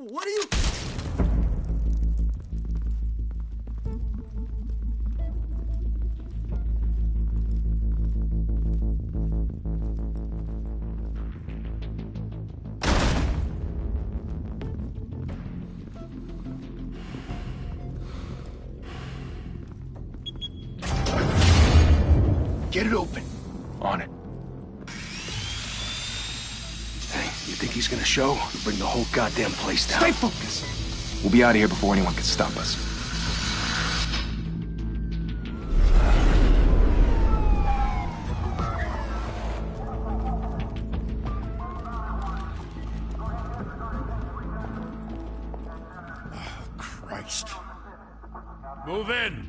What are you... Get it open. On it. Hey, you think he's gonna show? We'll bring the whole goddamn place down. Stay focused. We'll be out of here before anyone can stop us. Oh, Christ. Move in!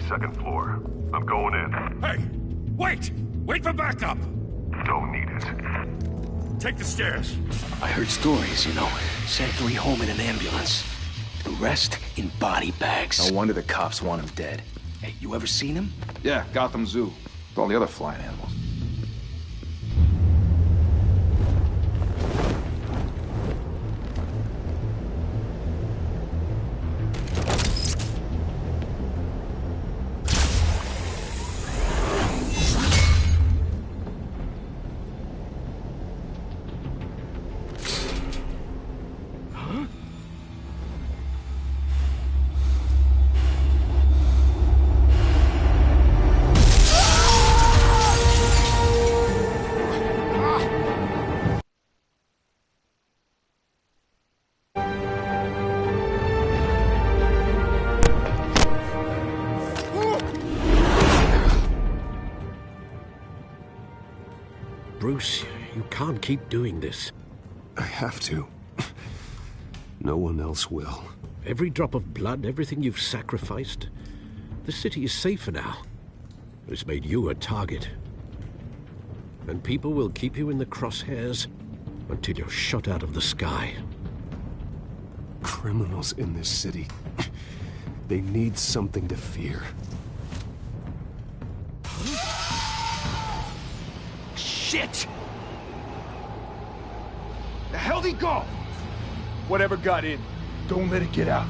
Second floor. I'm going in. Hey! Wait! Wait for backup! Don't need it. Take the stairs. I heard stories, you know. Sent 3 home in an ambulance. The rest in body bags. No wonder the cops want him dead. Hey, you ever seen him? Yeah, Gotham Zoo. With all the other flying animals. Bruce, you can't keep doing this. I have to. No one else will. Every drop of blood, everything you've sacrificed. The city is safer now. It's made you a target. And people will keep you in the crosshairs until you're shot out of the sky. Criminals in this city. They need something to fear. Shit! The hell'd he go? Whatever got in, don't let it get out.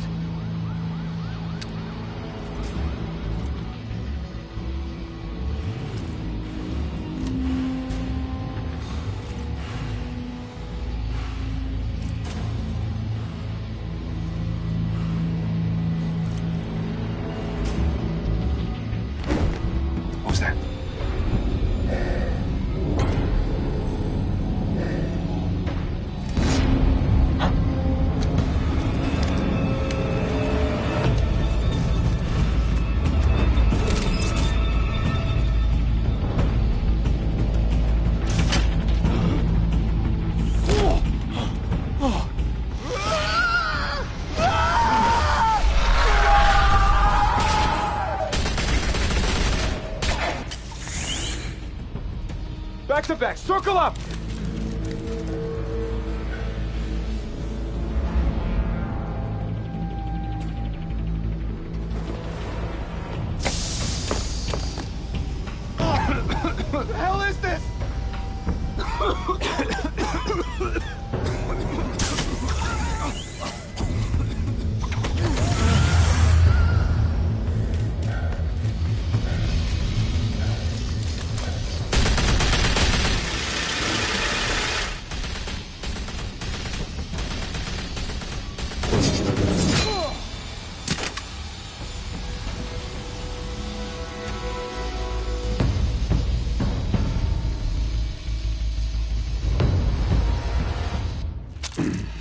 What was that? Back to back, circle up! What the hell is this?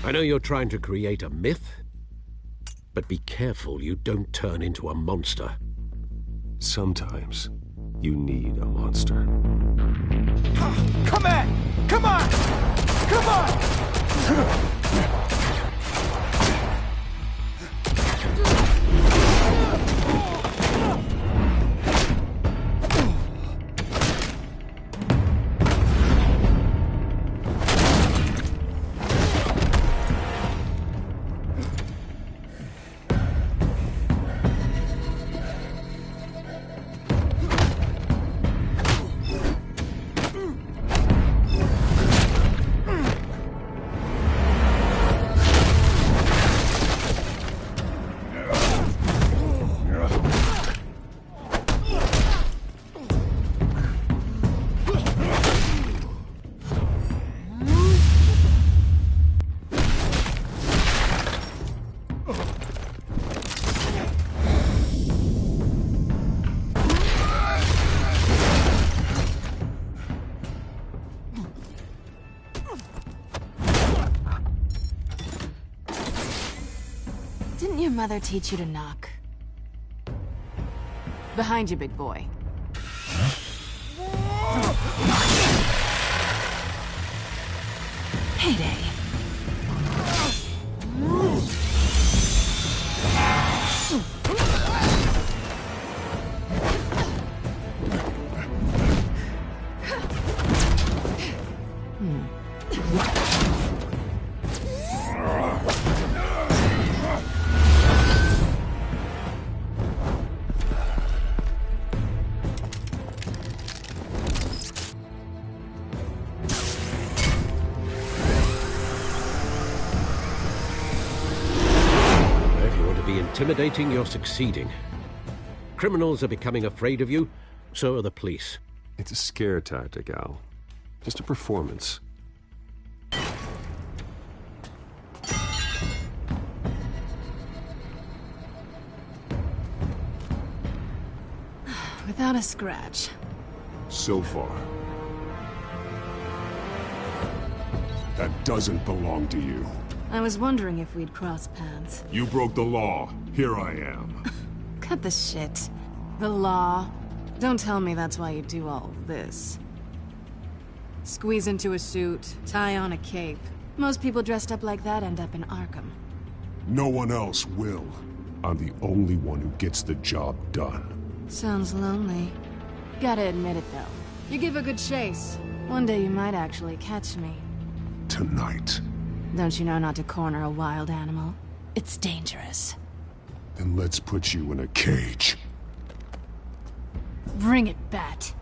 I know you're trying to create a myth, but be careful you don't turn into a monster. Sometimes you need a monster. Come on! Come on! Come on! mother teach you to knock? Behind you, big boy. Payday. Intimidating, you're succeeding. Criminals are becoming afraid of you, so are the police. It's a scare tactic, Al. Just a performance. Without a scratch. So far. That doesn't belong to you. I was wondering if we'd cross paths. You broke the law. Here I am. Cut the shit. The law. Don't tell me that's why you do all this. Squeeze into a suit, tie on a cape. Most people dressed up like that end up in Arkham. No one else will. I'm the only one who gets the job done. Sounds lonely. Gotta admit it, though. You give a good chase. One day you might actually catch me. Tonight. Don't you know not to corner a wild animal? It's dangerous. Then let's put you in a cage. Bring it, Bat.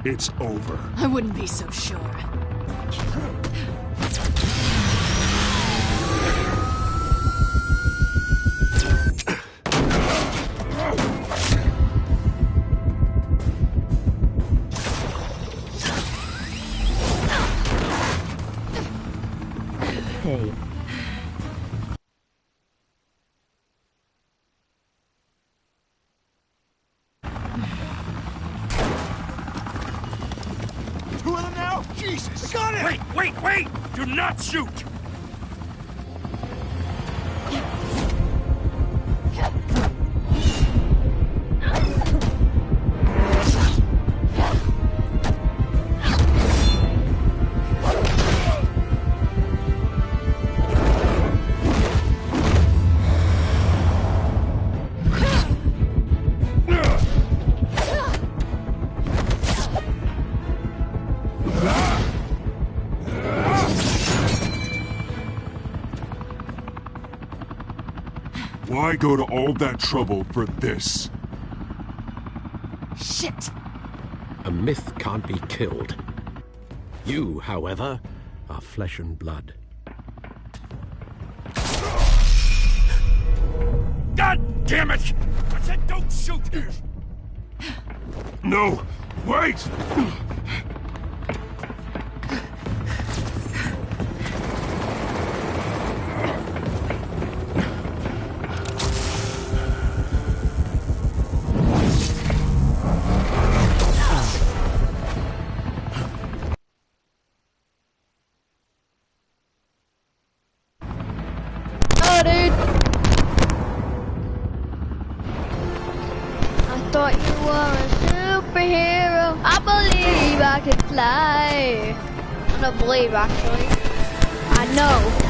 It's over. I wouldn't be so sure. Hey. Two of them now? Jesus! I got it! Wait! Do not shoot! Why go to all that trouble for this? Shit! A myth can't be killed. You, however, are flesh and blood. God damn it! I said don't shoot! No! Wait! Thought you were a superhero. I believe I can fly. I don't believe, actually. I know.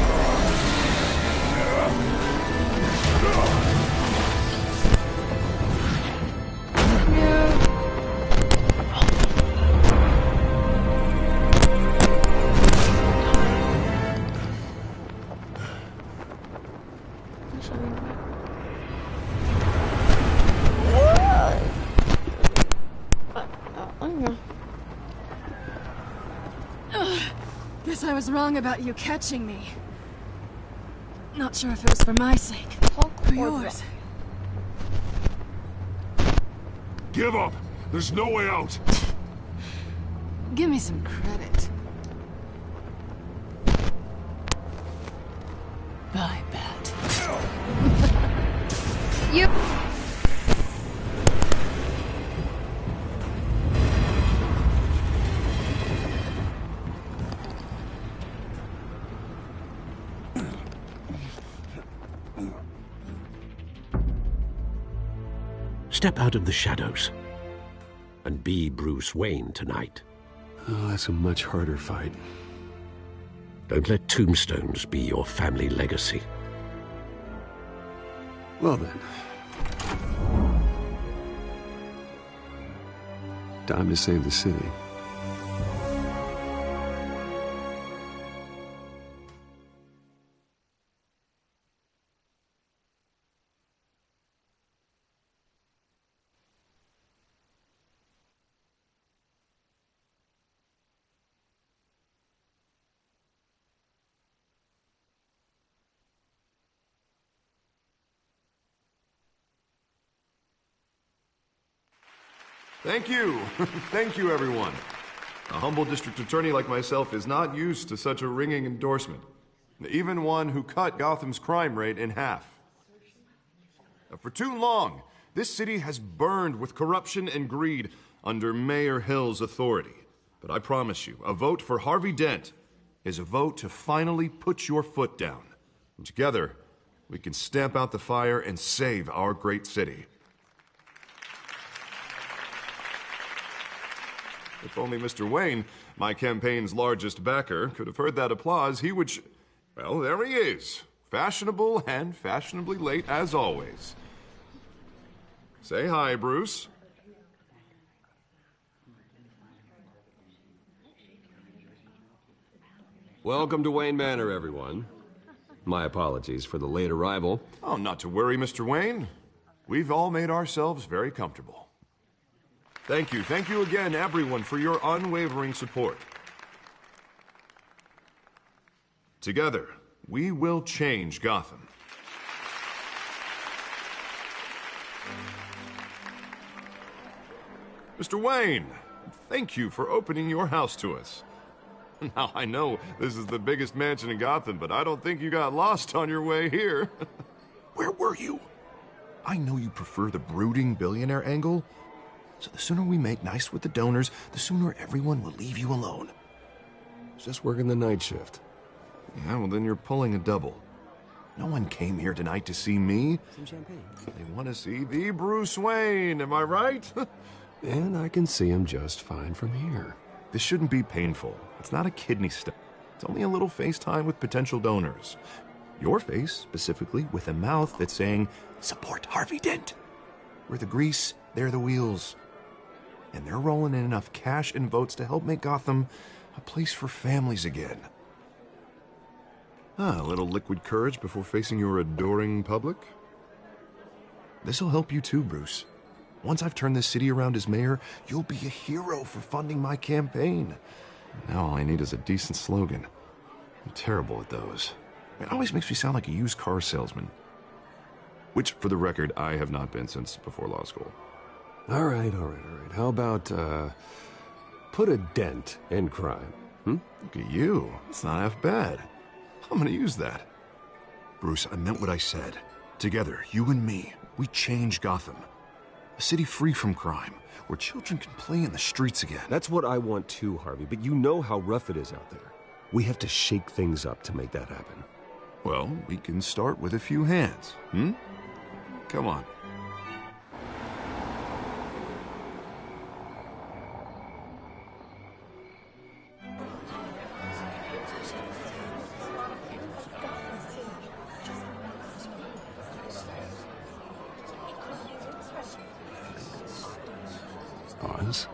Guess I was wrong about you catching me. Not sure if it was for my sake or yours. Give up! There's no way out! Give me some credit. I bet. You. Step out of the shadows and be Bruce Wayne tonight. Oh, that's a much harder fight. Don't let tombstones be your family legacy. Well then. Time to save the city. Thank you. Thank you, everyone. A humble district attorney like myself is not used to such a ringing endorsement. Even one who cut Gotham's crime rate in half. For too long, this city has burned with corruption and greed under Mayor Hill's authority. But I promise you, a vote for Harvey Dent is a vote to finally put your foot down. And together, we can stamp out the fire and save our great city. If only Mr. Wayne, my campaign's largest backer, could have heard that applause, he would well, there he is. Fashionable and fashionably late as always. Say hi, Bruce. Welcome to Wayne Manor, everyone. My apologies for the late arrival. Oh, not to worry, Mr. Wayne. We've all made ourselves very comfortable. Thank you again, everyone, for your unwavering support. Together, we will change Gotham. Mr. Wayne, thank you for opening your house to us. Now, I know this is the biggest mansion in Gotham, but I don't think you got lost on your way here. Where were you? I know you prefer the brooding billionaire angle, so the sooner we make nice with the donors, the sooner everyone will leave you alone. Just working the night shift. Yeah, well then you're pulling a double. No one came here tonight to see me. Some champagne. They want to see the Bruce Wayne, am I right? And I can see him just fine from here. This shouldn't be painful. It's not a kidney stone. It's only a little FaceTime with potential donors. Your face, specifically, with a mouth that's saying, support Harvey Dent. We're the grease, they're the wheels. And they're rolling in enough cash and votes to help make Gotham a place for families again. A little liquid courage before facing your adoring public. This'll help you too, Bruce. Once I've turned this city around as mayor, you'll be a hero for funding my campaign. Now all I need is a decent slogan. I'm terrible at those. It always makes me sound like a used car salesman. Which, for the record, I have not been since before law school. All right. How about, put a dent in crime, Look at you. It's not half bad. I'm gonna use that. Bruce, I meant what I said. Together, you and me, we change Gotham. A city free from crime, where children can play in the streets again. That's what I want too, Harvey, but you know how rough it is out there. We have to shake things up to make that happen. Well, we can start with a few hands, Come on. Oz?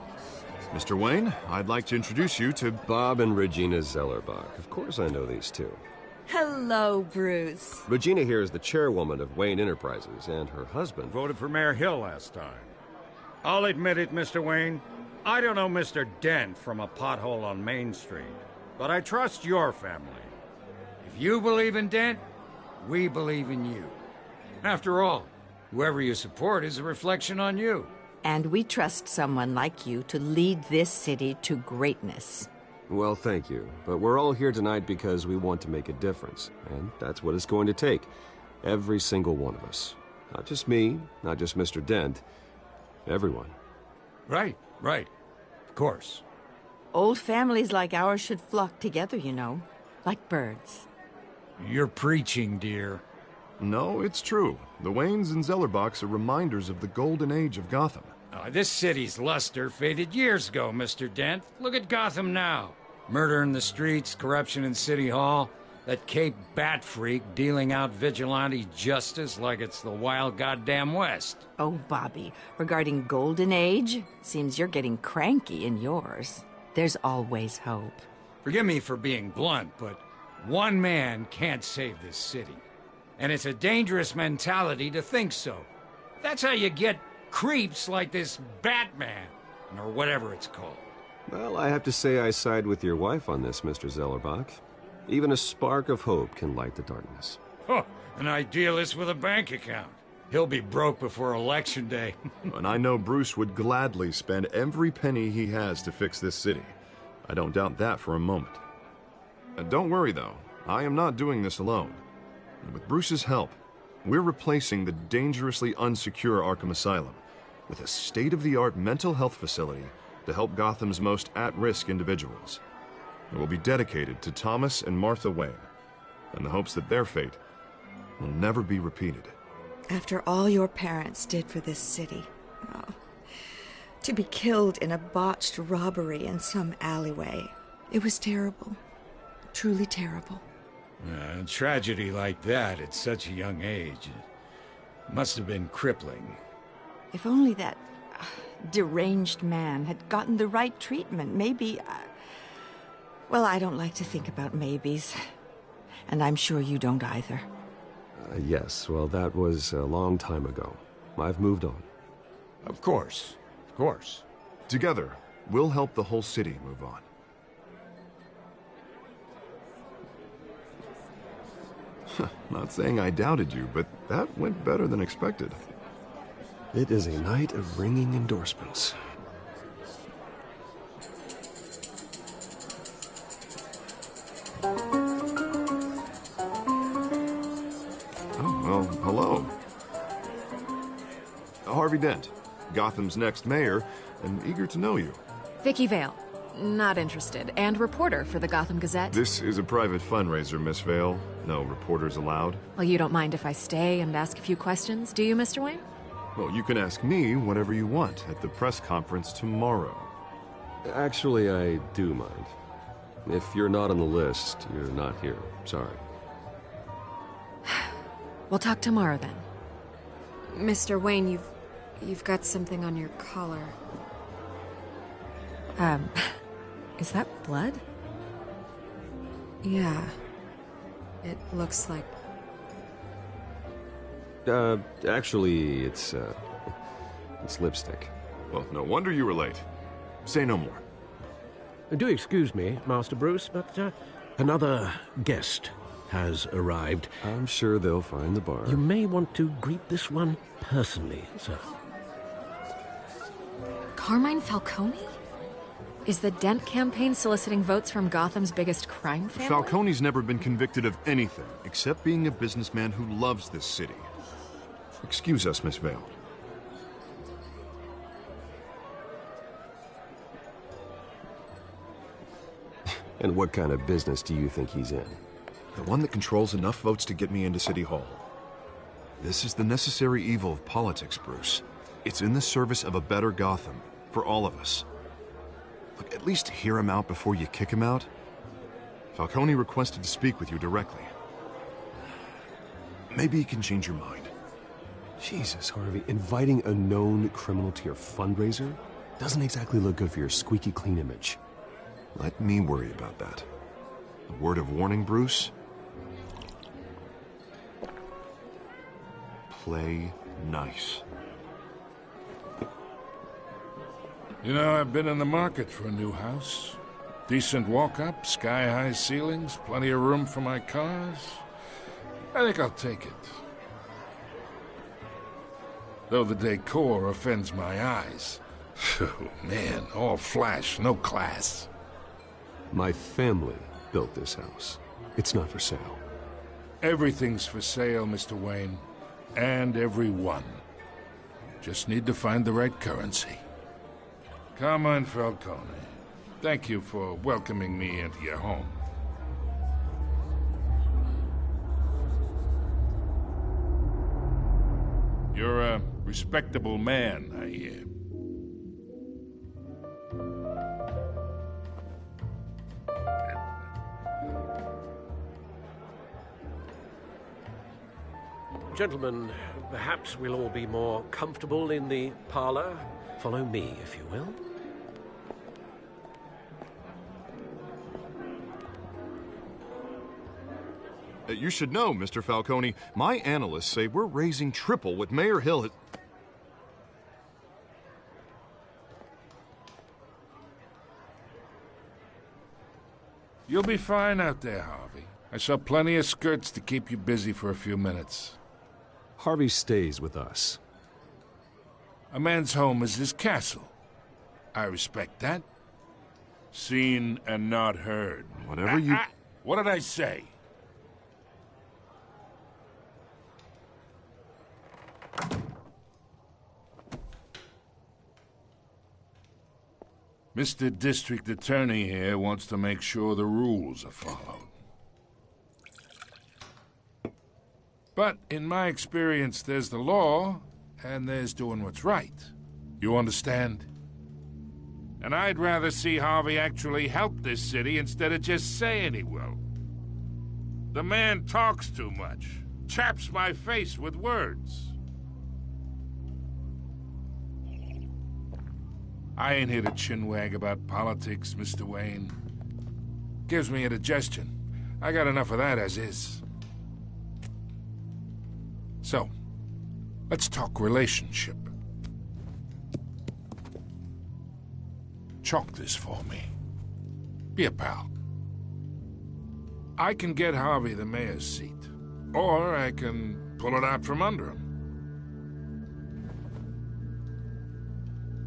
Mr. Wayne, I'd like to introduce you to Bob and Regina Zellerbach. Of course I know these two. Hello, Bruce. Regina here is the chairwoman of Wayne Enterprises, and her husband... Voted for Mayor Hill last time. I'll admit it, Mr. Wayne. I don't know Mr. Dent from a pothole on Main Street, but I trust your family. If you believe in Dent, we believe in you. After all, whoever you support is a reflection on you. And we trust someone like you to lead this city to greatness. Well, thank you. But we're all here tonight because we want to make a difference. And that's what it's going to take. Every single one of us. Not just me, not just Mr. Dent. Everyone. Right. Of course. Old families like ours should flock together, you know. Like birds. You're preaching, dear. No, it's true. The Waynes and Zellerbachs are reminders of the golden age of Gotham. This city's luster faded years ago, Mr. Dent. Look at Gotham now. Murder in the streets, corruption in City Hall, that Cape Bat freak dealing out vigilante justice like it's the wild goddamn West. Oh, Bobby, regarding Golden Age, seems you're getting cranky in yours. There's always hope. Forgive me for being blunt, but one man can't save this city. And it's a dangerous mentality to think so. That's how you get creeps like this Batman, or whatever it's called. Well, I have to say I side with your wife on this, Mr. Zellerbach. Even a spark of hope can light the darkness. Huh, an idealist with a bank account. He'll be broke before Election Day. And I know Bruce would gladly spend every penny he has to fix this city. I don't doubt that for a moment. Don't worry, though. I am not doing this alone. And with Bruce's help, we're replacing the dangerously unsecure Arkham Asylum with a state-of-the-art mental health facility to help Gotham's most at-risk individuals. It will be dedicated to Thomas and Martha Wayne, in the hopes that their fate will never be repeated. After all your parents did for this city, to be killed in a botched robbery in some alleyway, it was terrible. Truly terrible. A tragedy like that at such a young age must have been crippling. If only that deranged man had gotten the right treatment, maybe... Well, I don't like to think about maybes. And I'm sure you don't either. Yes, well, that was a long time ago. I've moved on. Of course. Together, we'll help the whole city move on. Not saying I doubted you, but that went better than expected. It is a night of ringing endorsements. Oh, well, hello. Harvey Dent, Gotham's next mayor, and eager to know you. Vicky Vale. Not interested. And reporter for the Gotham Gazette. This is a private fundraiser, Miss Vale. No reporters allowed. Well, you don't mind if I stay and ask a few questions, do you, Mr. Wayne? Well, you can ask me whatever you want at the press conference tomorrow. Actually, I do mind. If you're not on the list, you're not here. Sorry. We'll talk tomorrow then. Mr. Wayne, you've got something on your collar. Is that blood? Yeah. It looks like... Actually, it's lipstick. Well, no wonder you were late. Say no more. Do excuse me, Master Bruce, but another guest has arrived. I'm sure they'll find the bar. You may want to greet this one personally, sir. Carmine Falcone? Is the Dent campaign soliciting votes from Gotham's biggest crime family? Falcone's never been convicted of anything except being a businessman who loves this city. Excuse us, Miss Vale. And what kind of business do you think he's in? The one that controls enough votes to get me into City Hall. This is the necessary evil of politics, Bruce. It's in the service of a better Gotham, for all of us. Look, at least hear him out before you kick him out. Falcone requested to speak with you directly. Maybe he can change your mind. Jesus, Harvey, inviting a known criminal to your fundraiser doesn't exactly look good for your squeaky clean image. Let me worry about that. A word of warning, Bruce? Play nice. You know, I've been in the market for a new house. Decent walk-up, sky-high ceilings, plenty of room for my cars. I think I'll take it. Though the decor offends my eyes. Oh, man, all flash, no class. My family built this house. It's not for sale. Everything's for sale, Mr. Wayne. And everyone. Just need to find the right currency. Carmine Falcone, thank you for welcoming me into your home. You're a respectable man, I hear. Gentlemen, perhaps we'll all be more comfortable in the parlor. Follow me, if you will. You should know, Mr. Falcone, my analysts say we're raising triple what Mayor Hill has... You'll be fine out there, Harvey. I saw plenty of skirts to keep you busy for a few minutes. Harvey stays with us. A man's home is his castle. I respect that. Seen and not heard. Whatever you... What did I say? Mr. District Attorney here wants to make sure the rules are followed. But in my experience, there's the law, and there's doing what's right. You understand? And I'd rather see Harvey actually help this city instead of just saying he will. The man talks too much, chaps my face with words. I ain't here to chinwag about politics, Mr. Wayne. Gives me indigestion. I got enough of that as is. So, let's talk relationship. Chalk this for me. Be a pal. I can get Harvey the mayor's seat, or I can pull it out from under him.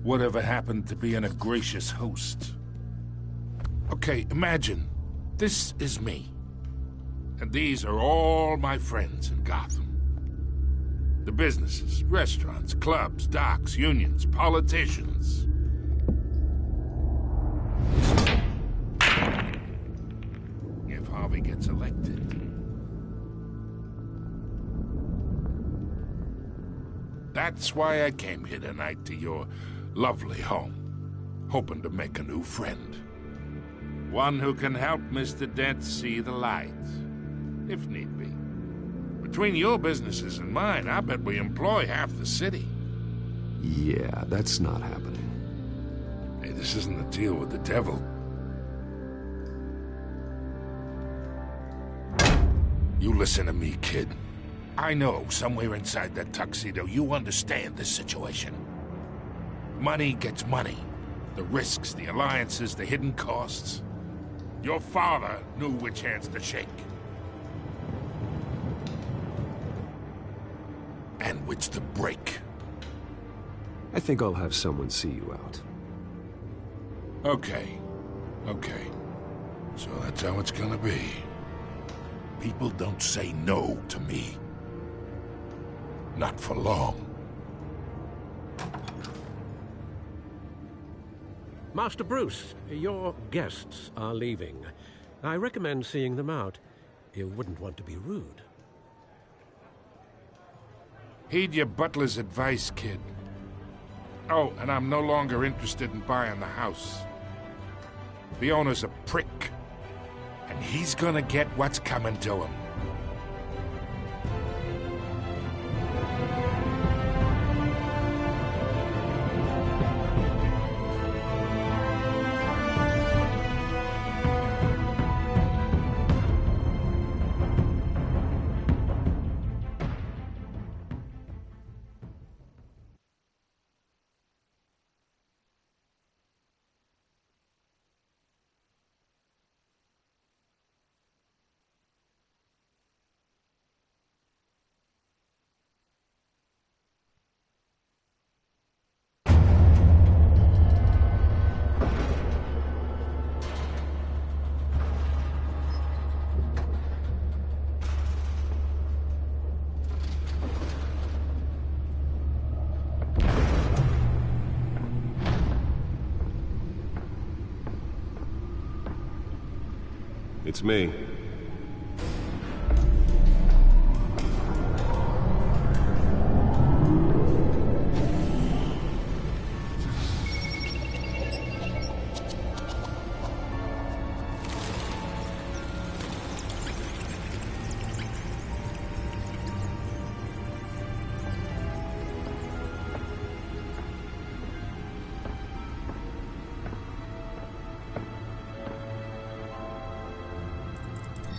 Whatever happened to being a gracious host? Okay, imagine, this is me. And these are all my friends in Gotham. The businesses, restaurants, clubs, docks, unions, politicians. If Harvey gets elected. That's why I came here tonight to your lovely home, hoping to make a new friend. One who can help Mr. Dent see the light, if need be. Between your businesses and mine, I bet we employ half the city. Yeah, that's not happening. Hey, this isn't a deal with the devil. You listen to me, kid. I know somewhere inside that tuxedo you understand this situation. Money gets money. The risks, the alliances, the hidden costs. Your father knew which hands to shake. And which to break. I think I'll have someone see you out. Okay. So that's how it's gonna be. People don't say no to me. Not for long. Master Bruce, your guests are leaving. I recommend seeing them out. You wouldn't want to be rude. Heed your butler's advice, kid. Oh, and I'm no longer interested in buying the house. The owner's a prick. And he's gonna get what's coming to him. It's me.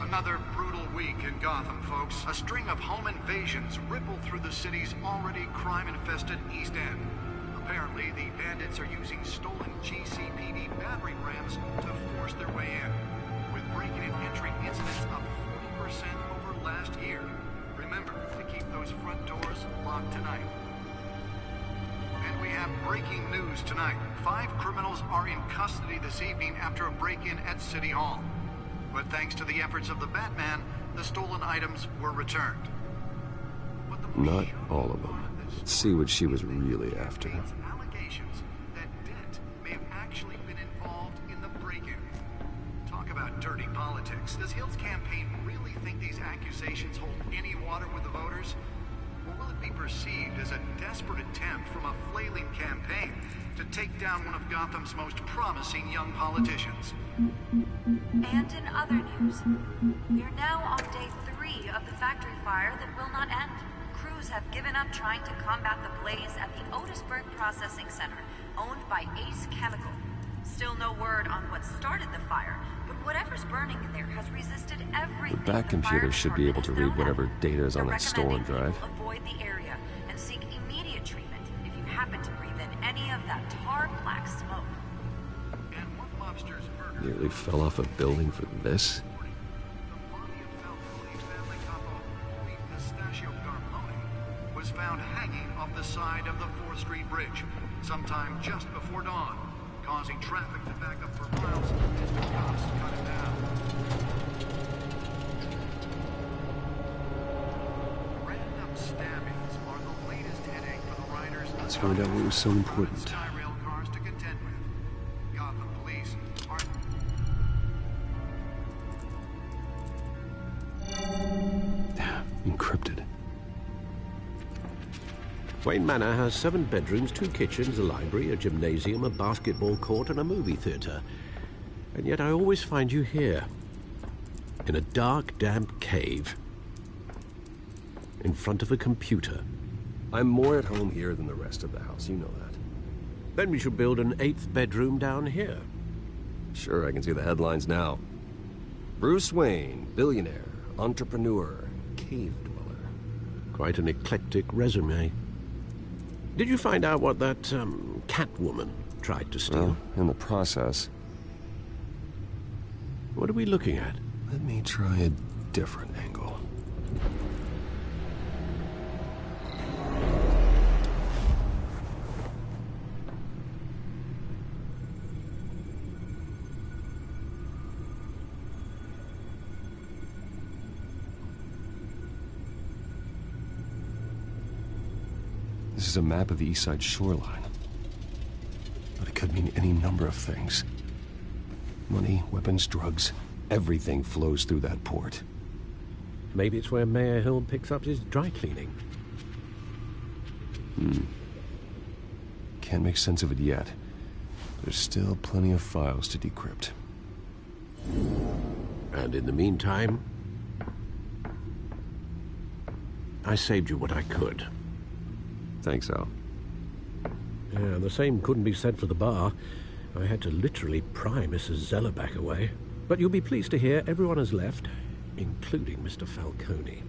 Another brutal week in Gotham, folks. A string of home invasions rippled through the city's already crime-infested East End. Apparently, the bandits are using stolen GCPD battering rams to force their way in, with break-in and entry incidents up 40% over last year. Remember to keep those front doors locked tonight. And we have breaking news tonight. 5 criminals are in custody this evening after a break-in at City Hall. But thanks to the efforts of the Batman, the stolen items were returned. Not all of them. Let's see what she was really after. Allegations that Dent may have actually been involved in the break-in. Talk about dirty politics. Does Hill's campaign really think these accusations hold any water with the voters? Or will it be perceived as a desperate attempt from a flailing campaign to take down one of Gotham's most promising young politicians? And in other news, we are now on day 3 of the factory fire that will not end. Crews have given up trying to combat the blaze at the Otisburg Processing Center, owned by Ace Chemical. Still no word on what started the fire, but whatever's burning in there has resisted everything. The back computer should be able to read whatever data is on that stolen drive. Avoid the area and seek immediate treatment if you happen to breathe in any of that tar black smoke. Nearly fell off a building for this? Was found hanging off the side of the 4th Street Bridge sometime just before dawn, causing traffic to back up for miles as the cops cut it down. Random stabbings are the latest headache for the riders. Let's find out what was so important. Encrypted. Wayne Manor has 7 bedrooms, 2 kitchens, a library, a gymnasium, a basketball court, and a movie theater. And yet I always find you here, in a dark, damp cave, in front of a computer. I'm more at home here than the rest of the house, you know that. Then we should build an 8th bedroom down here. Sure, I can see the headlines now. Bruce Wayne, billionaire, entrepreneur, cave dweller. Quite an eclectic resume. Did you find out what that, Catwoman tried to steal? Well, in the process. What are we looking at? Let me try a different angle. This is a map of the East Side shoreline. But it could mean any number of things. Money, weapons, drugs, everything flows through that port. Maybe it's where Mayor Hill picks up his dry cleaning. Can't make sense of it yet. There's still plenty of files to decrypt. And in the meantime, I saved you what I could. Thanks, Al. Yeah, the same couldn't be said for the bar. I had to literally pry Mrs. Zellerback away. But you'll be pleased to hear everyone has left, including Mr. Falcone.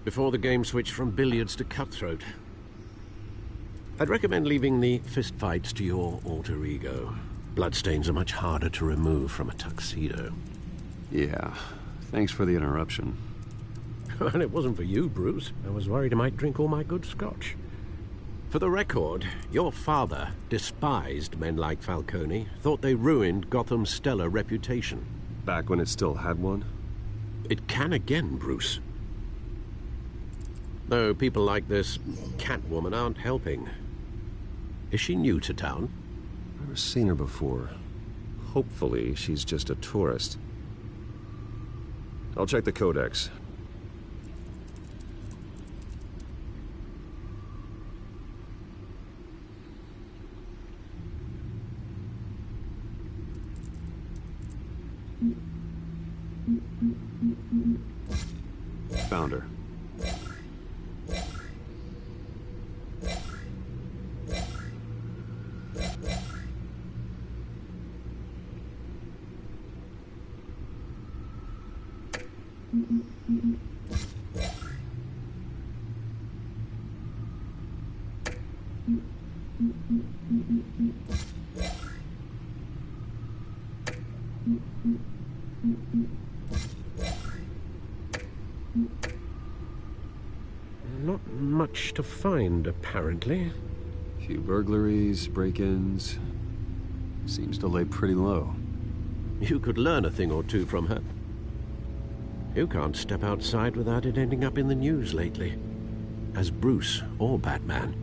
Before the game switched from billiards to cutthroat. I'd recommend leaving the fistfights to your alter ego. Bloodstains are much harder to remove from a tuxedo. Yeah, thanks for the interruption. And it wasn't for you, Bruce. I was worried I might drink all my good scotch. For the record, your father despised men like Falcone, thought they ruined Gotham's stellar reputation. Back when it still had one? It can again, Bruce. Though people like this Catwoman aren't helping. Is she new to town? Never seen her before. Hopefully, she's just a tourist. I'll check the codex. Found her. Not much to find, apparently. Few burglaries, break-ins. Seems to lay pretty low. You could learn a thing or two from her. You can't step outside without it ending up in the news lately. As Bruce or Batman.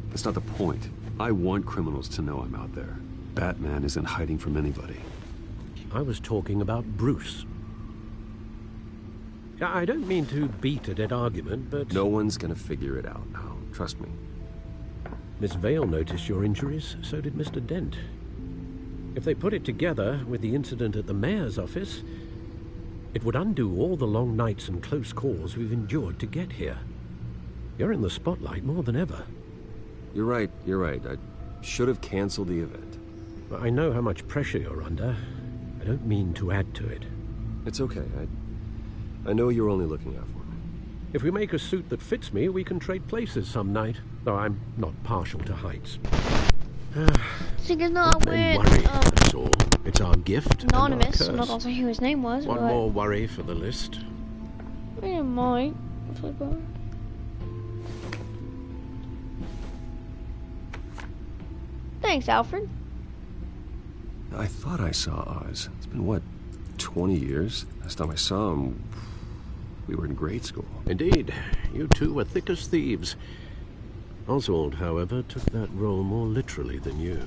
That's not the point. I want criminals to know I'm out there. Batman isn't hiding from anybody. I was talking about Bruce. I don't mean to beat a dead argument, but... No one's gonna figure it out now. Trust me. Miss Vale noticed your injuries, so did Mr. Dent. If they put it together with the incident at the mayor's office, it would undo all the long nights and close calls we've endured to get here. You're in the spotlight more than ever. You're right. I should have canceled the event. I know how much pressure you're under. I don't mean to add to it. It's okay. I know you're only looking out for me. If we make a suit that fits me, we can trade places some night. Though I'm not partial to heights. She does not win. That's all. It's our gift. Anonymous. And I'm not also who his name was. One more worry for the list. Yeah, might. Thanks, Alfred. I thought I saw Oz. It's been, what, 20 years? Last time I saw him, we were in grade school. Indeed. You two were thick as thieves. Oswald, however, took that role more literally than you.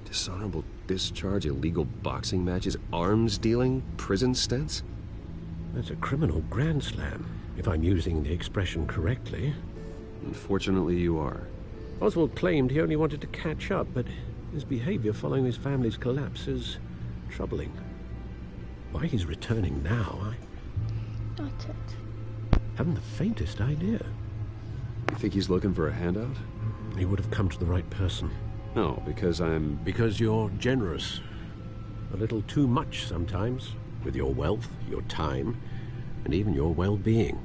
Dishonorable discharge, illegal boxing matches, arms dealing, prison stints? That's a criminal grand slam, if I'm using the expression correctly. Unfortunately, you are. Oswald claimed he only wanted to catch up, but his behavior following his family's collapse is troubling. Why he's returning now, I Not it. haven't the faintest idea. You think he's looking for a handout? He would have come to the right person. No, because I'm... Because you're generous. A little too much sometimes, with your wealth, your time, and even your well-being.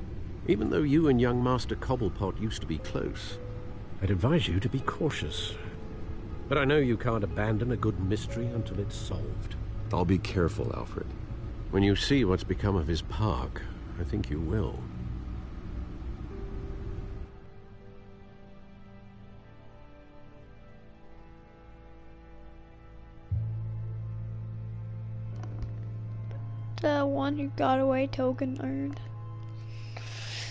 Even though you and young Master Cobblepot used to be close, I'd advise you to be cautious. But I know you can't abandon a good mystery until it's solved. I'll be careful, Alfred. When you see what's become of his park, I think you will. The one who got away, token earned.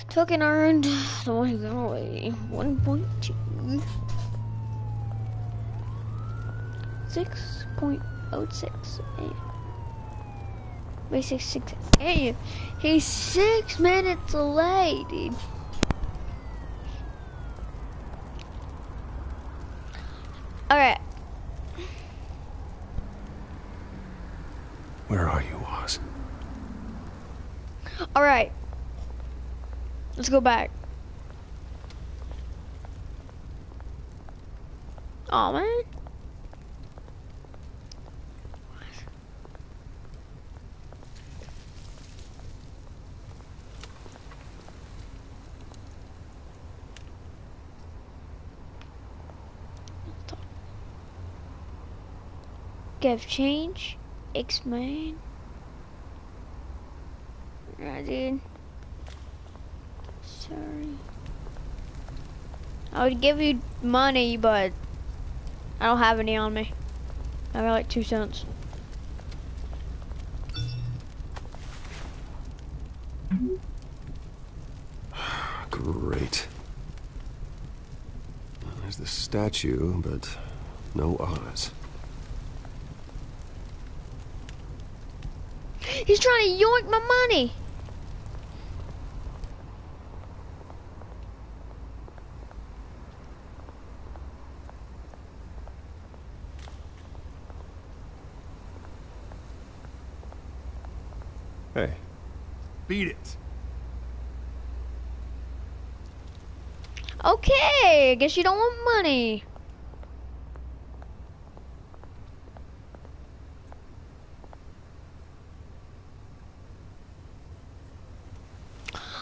Token earned. The one who got away. 1.2. 6.06. Wait, 6. Hey, he's 6 minutes late, dude. Alright. Where are you, Oz? Alright. Let's go back. Aw, man. Give change. X-Man. Right, dude. Sorry. I would give you money, but I don't have any on me. I got like 2 cents. Great. There's the statue, but no Oz. He's trying to yoink my money. Hey. Beat it. Okay, I guess you don't want money.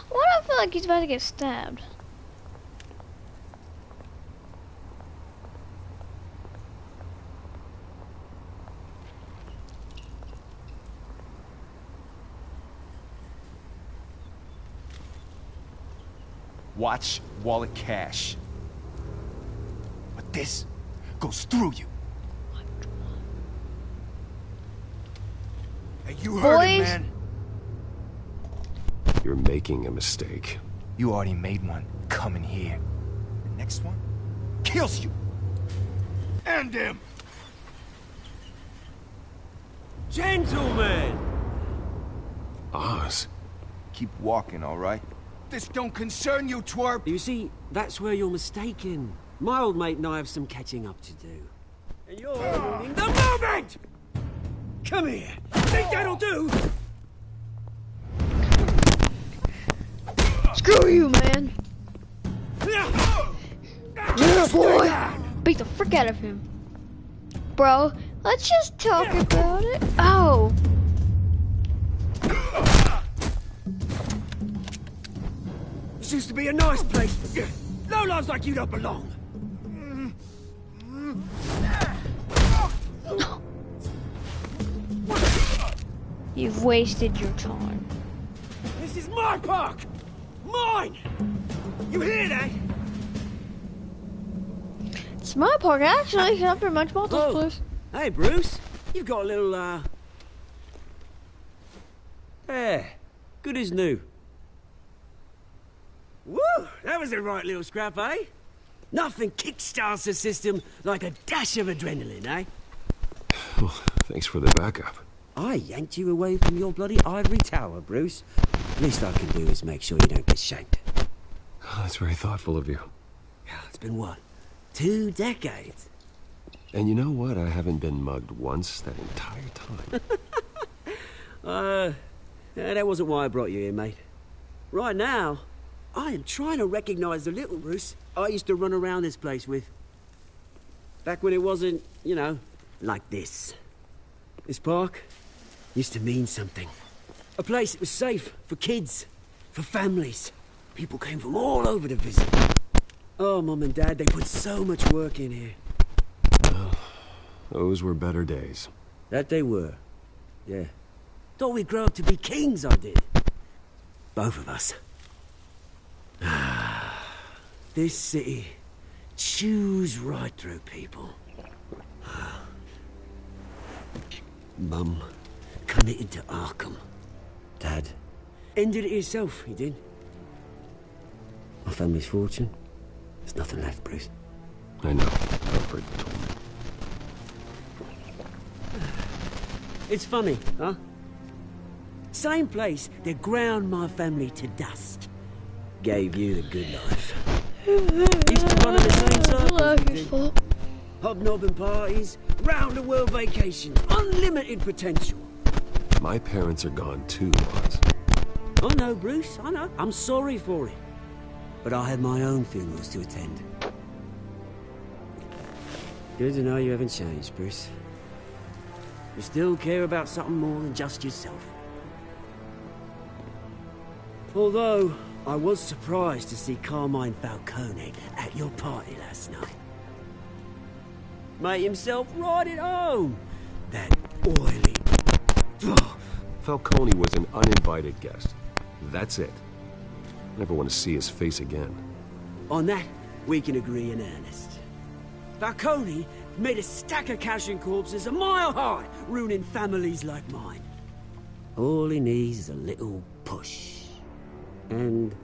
Why do I feel like he's about to get stabbed? Watch wallet cash. But this goes through you. Hey, you heard it, man. You're making a mistake. You already made one. Coming here. The next one kills you. End him. Gentlemen! Oz. Keep walking, all right? This don't concern you, twerp. You see, that's where you're mistaken. My old mate and I have some catching up to do. And you're ruining the moment! Come here. Think that'll do? Screw you, man. Yeah, boy. Beat the frick out of him. Bro, let's just talk about it. Oh. This used to be a nice place. Lowlifes like you don't belong. You've wasted your time. This is my park! Mine! You hear that? It's my park, actually. I pretty much bought this place. Hey, Bruce. You've got a little, There. Good as new. Woo! That was a right little scrap, eh? Nothing kickstarts the system like a dash of adrenaline, eh? Well, thanks for the backup. I yanked you away from your bloody ivory tower, Bruce. Least I can do is make sure you don't get shanked. Oh, that's very thoughtful of you. Yeah, it's been what? 2 decades? And you know what? I haven't been mugged once that entire time. That wasn't why I brought you here, mate. Right now, I am trying to recognize the little Bruce I used to run around this place with. Back when it wasn't, you know, like this. This park used to mean something. A place that was safe for kids, for families. People came from all over to visit. Oh, Mum and Dad, they put so much work in here. Well, those were better days. That they were. Yeah. Thought we'd grow up to be kings, I did. Both of us. This city chews right through people. Mum committed to Arkham. Dad ended it himself, he did. My family's fortune. There's nothing left, Bruce. I know. Alfred told me. It's funny, huh? Same place that ground my family to dust. Gave you the good life. Used to run in the same circles. Hobnobbing parties, round-the-world vacations, unlimited potential. My parents are gone too, Oz. Oh no, Bruce, I know. I'm sorry for it. But I have my own funerals to attend. Good to know you haven't changed, Bruce. You still care about something more than just yourself. Although, I was surprised to see Carmine Falcone at your party last night. Made himself right at home. That oily... Falcone was an uninvited guest. That's it. Never want to see his face again. On that, we can agree in earnest. Falcone made a stack of cash and corpses a mile high, ruining families like mine. All he needs is a little push. And...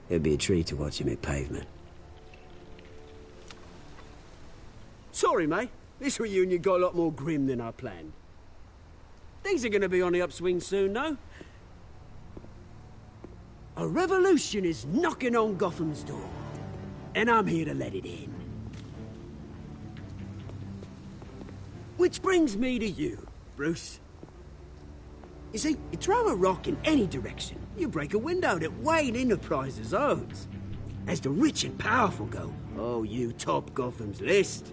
it'd be a treat to watch him hit pavement. Sorry, mate. This reunion got a lot more grim than I planned. Things are gonna be on the upswing soon, though. A revolution is knocking on Gotham's door. And I'm here to let it in. Which brings me to you, Bruce. You see, you throw a rock in any direction, you break a window that Wayne Enterprises owns. As the rich and powerful go, oh, you top Gotham's list.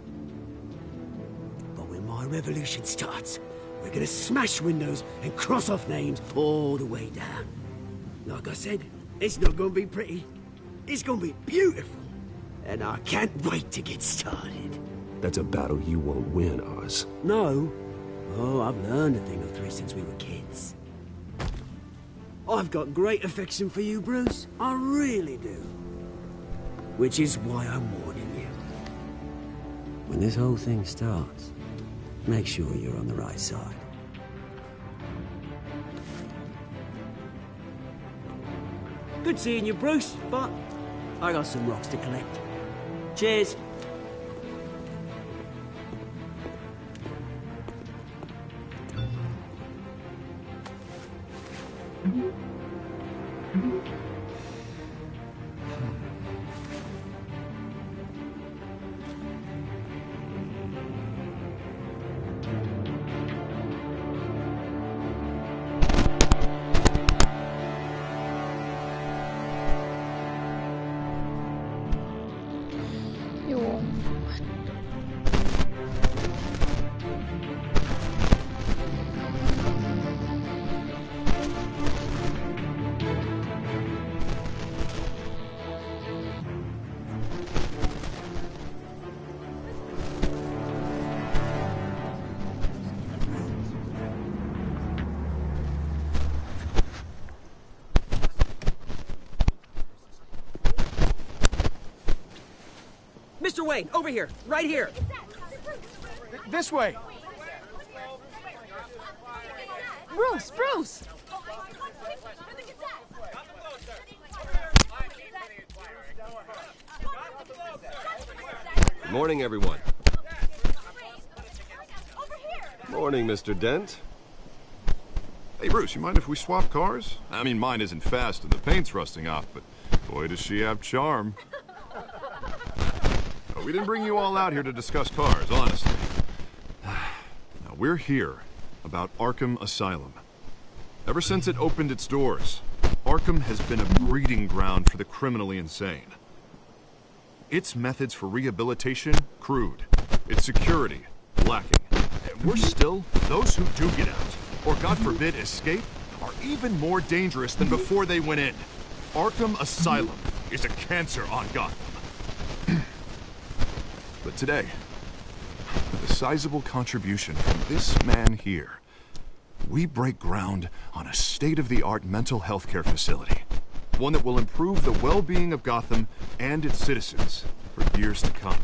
But when my revolution starts, we're gonna smash windows and cross off names all the way down. Like I said, it's not gonna be pretty. It's gonna be beautiful. And I can't wait to get started. That's a battle you won't win, Oz. No. Oh, I've learned a thing or three since we were kids. I've got great affection for you, Bruce. I really do. Which is why I'm warning you. When this whole thing starts, make sure you're on the right side. Good seeing you, Bruce, but I got some rocks to collect. Cheers. Mr. Wayne, over here, right here. This way. Bruce, Bruce! Good morning, everyone. Morning, Mr. Dent. Hey, Bruce, you mind if we swap cars? I mean, mine isn't fast and the paint's rusting off, but boy, does she have charm. We didn't bring you all out here to discuss cars, honestly. Now, we're here about Arkham Asylum. Ever since it opened its doors, Arkham has been a breeding ground for the criminally insane. Its methods for rehabilitation, crude. Its security, lacking. And we're still, those who do get out, or God forbid escape, are even more dangerous than before they went in. Arkham Asylum is a cancer on Gotham. But today, with a sizable contribution from this man here, we break ground on a state-of-the-art mental health care facility. One that will improve the well-being of Gotham and its citizens for years to come.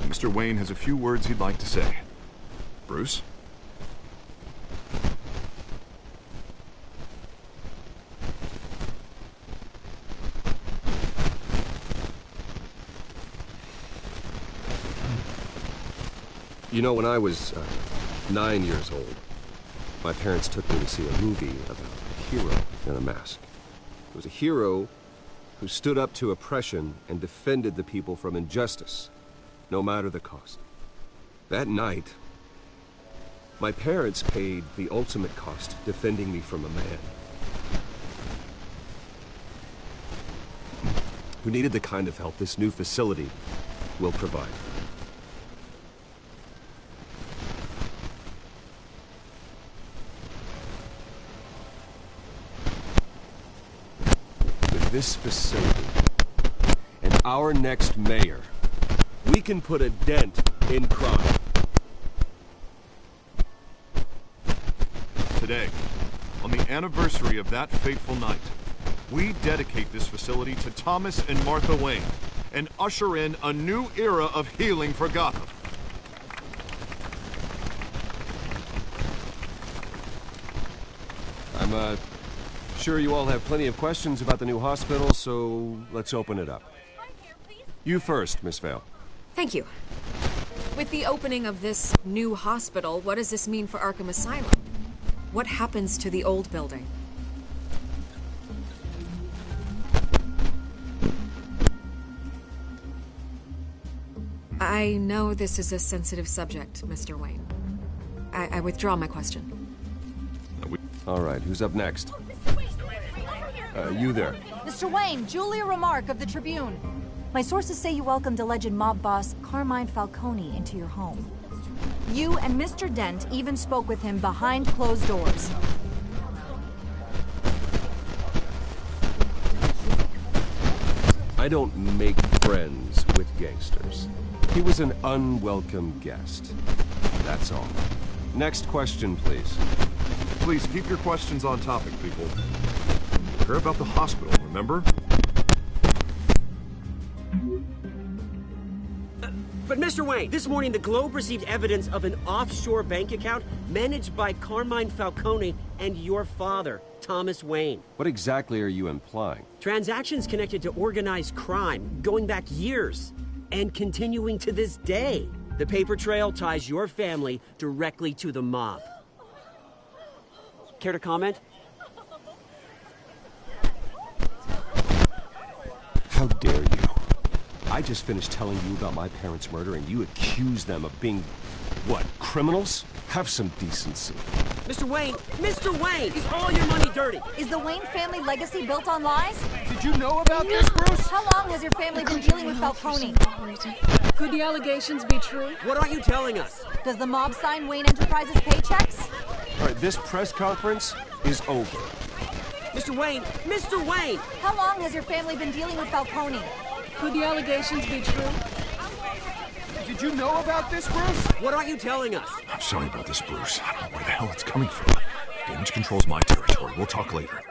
And Mr. Wayne has a few words he'd like to say. Bruce? You know, when I was 9 years old, my parents took me to see a movie about a hero in a mask. It was a hero who stood up to oppression and defended the people from injustice, no matter the cost. That night, My parents paid the ultimate cost defending me from a man who needed the kind of help this new facility will provide. With this facility and our next mayor, we can put a dent in crime. Today, on the anniversary of that fateful night, we dedicate this facility to Thomas and Martha Wayne and usher in a new era of healing for Gotham. I'm sure you all have plenty of questions about the new hospital, so let's open it up. You first, Miss Vale. Thank you. With the opening of this new hospital, what does this mean for Arkham Asylum? What happens to the old building? I know this is a sensitive subject, Mr. Wayne. I withdraw my question. All right, who's up next? You there. Mr. Wayne, Julia Remark of the Tribune. My sources say you welcomed alleged mob boss Carmine Falcone into your home. You and Mr. Dent even spoke with him behind closed doors. I don't make friends with gangsters. He was an unwelcome guest. That's all. Next question, please. Please keep your questions on topic, people. Care about the hospital, remember? But Mr. Wayne, this morning the Globe received evidence of an offshore bank account managed by Carmine Falcone and your father, Thomas Wayne. What exactly are you implying? Transactions connected to organized crime, going back years, and continuing to this day. The paper trail ties your family directly to the mob. Care to comment? How dare you? I just finished telling you about my parents' murder and you accuse them of being, what, criminals? Have some decency. Mr. Wayne! Mr. Wayne! Is all your money dirty? Is the Wayne family legacy built on lies? Did you know about this, Bruce? How long has your family been dealing with Falcone? Could the allegations be true? What aren't you telling us? Does the mob sign Wayne Enterprises paychecks? All right, this press conference is over. Mr. Wayne! Mr. Wayne! How long has your family been dealing with Falcone? Could the allegations be true? Did you know about this, Bruce? What aren't you telling us? I'm sorry about this, Bruce. I don't know where the hell it's coming from. Damage control's my territory. We'll talk later.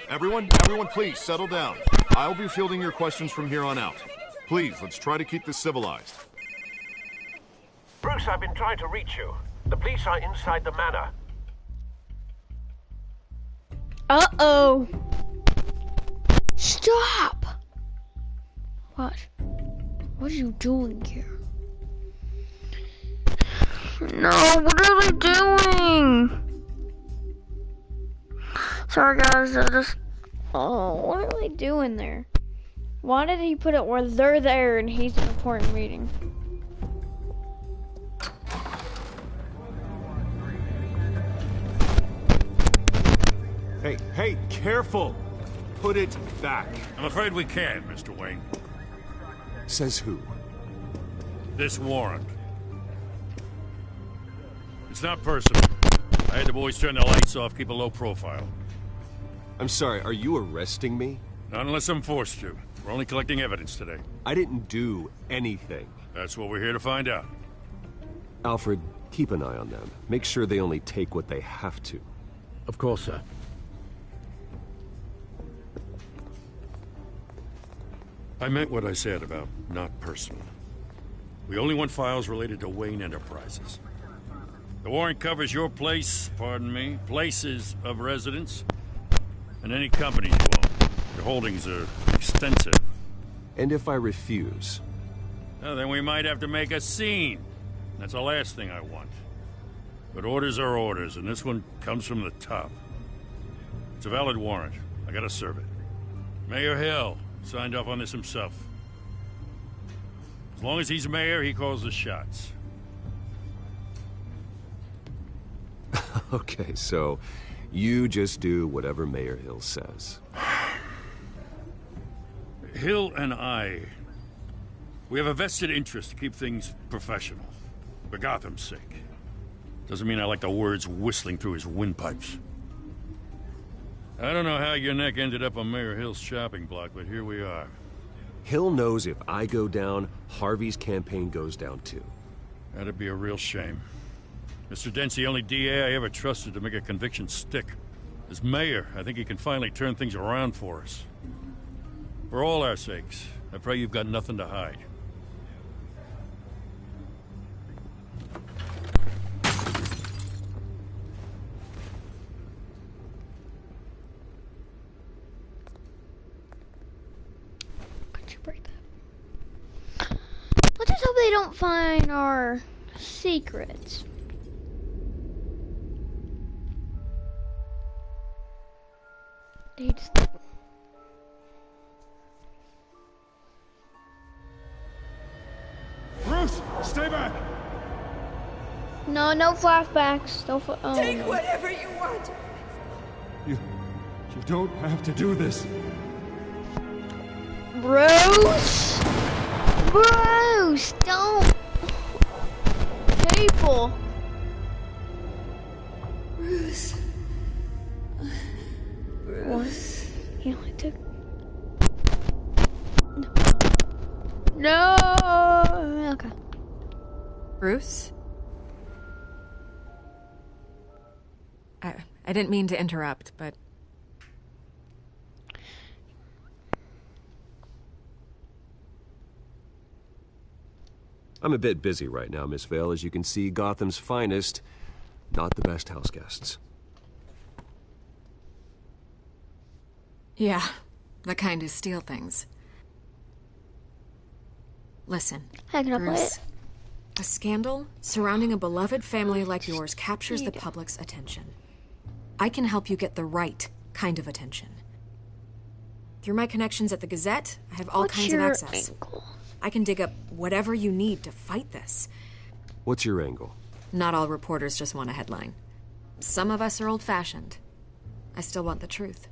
Everyone, please settle down. I'll be fielding your questions from here on out. Please, let's try to keep this civilized. Bruce, I've been trying to reach you. The police are inside the manor. Uh-oh. Stop! What? What are you doing here? No, what are they doing? Sorry guys, what are they doing there? Why did he put it where they're there and he's an important meeting? Hey, careful! Put it back. I'm afraid we can't, Mr. Wayne. Says who? This warrant. It's not personal. I had the boys turn the lights off, keep a low profile. I'm sorry, are you arresting me? Not unless I'm forced to. We're only collecting evidence today. I didn't do anything. That's what we're here to find out. Alfred, keep an eye on them. Make sure they only take what they have to. Of course, sir. I meant what I said about not personal. We only want files related to Wayne Enterprises. The warrant covers your place, pardon me, places of residence, and any companies you own. Your holdings are extensive. And if I refuse? Well, then we might have to make a scene. That's the last thing I want. But orders are orders, and this one comes from the top. It's a valid warrant. I gotta serve it. Mayor Hill signed off on this himself. As long as he's mayor, he calls the shots. Okay, so you just do whatever Mayor Hill says. Hill and we have a vested interest to keep things professional. For Gotham's sake. Doesn't mean I like the words whistling through his windpipes. I don't know how your neck ended up on Mayor Hill's shopping block, but here we are. Hill knows if I go down, Harvey's campaign goes down too. That'd be a real shame. Mr. Dent's the only DA I ever trusted to make a conviction stick. As mayor, I think he can finally turn things around for us. For all our sakes, I pray you've got nothing to hide. Let's just hope they don't find our secrets. They just... Bruce, stay back! No flashbacks. Take whatever you want. You don't have to do this. Bruce! Bruce, don't! People! Bruce. Bruce. You only took... No! Okay. Bruce? I didn't mean to interrupt, but... I'm a bit busy right now, Miss Vale. As you can see, Gotham's finest, not the best house guests. Yeah, the kind who steal things. Listen, Bruce, a scandal surrounding a beloved family like yours captures the public's attention. I can help you get the right kind of attention. Through my connections at the Gazette, I have all kinds of access. I can dig up whatever you need to fight this. What's your angle? Not all reporters just want a headline. Some of us are old-fashioned. I still want the truth.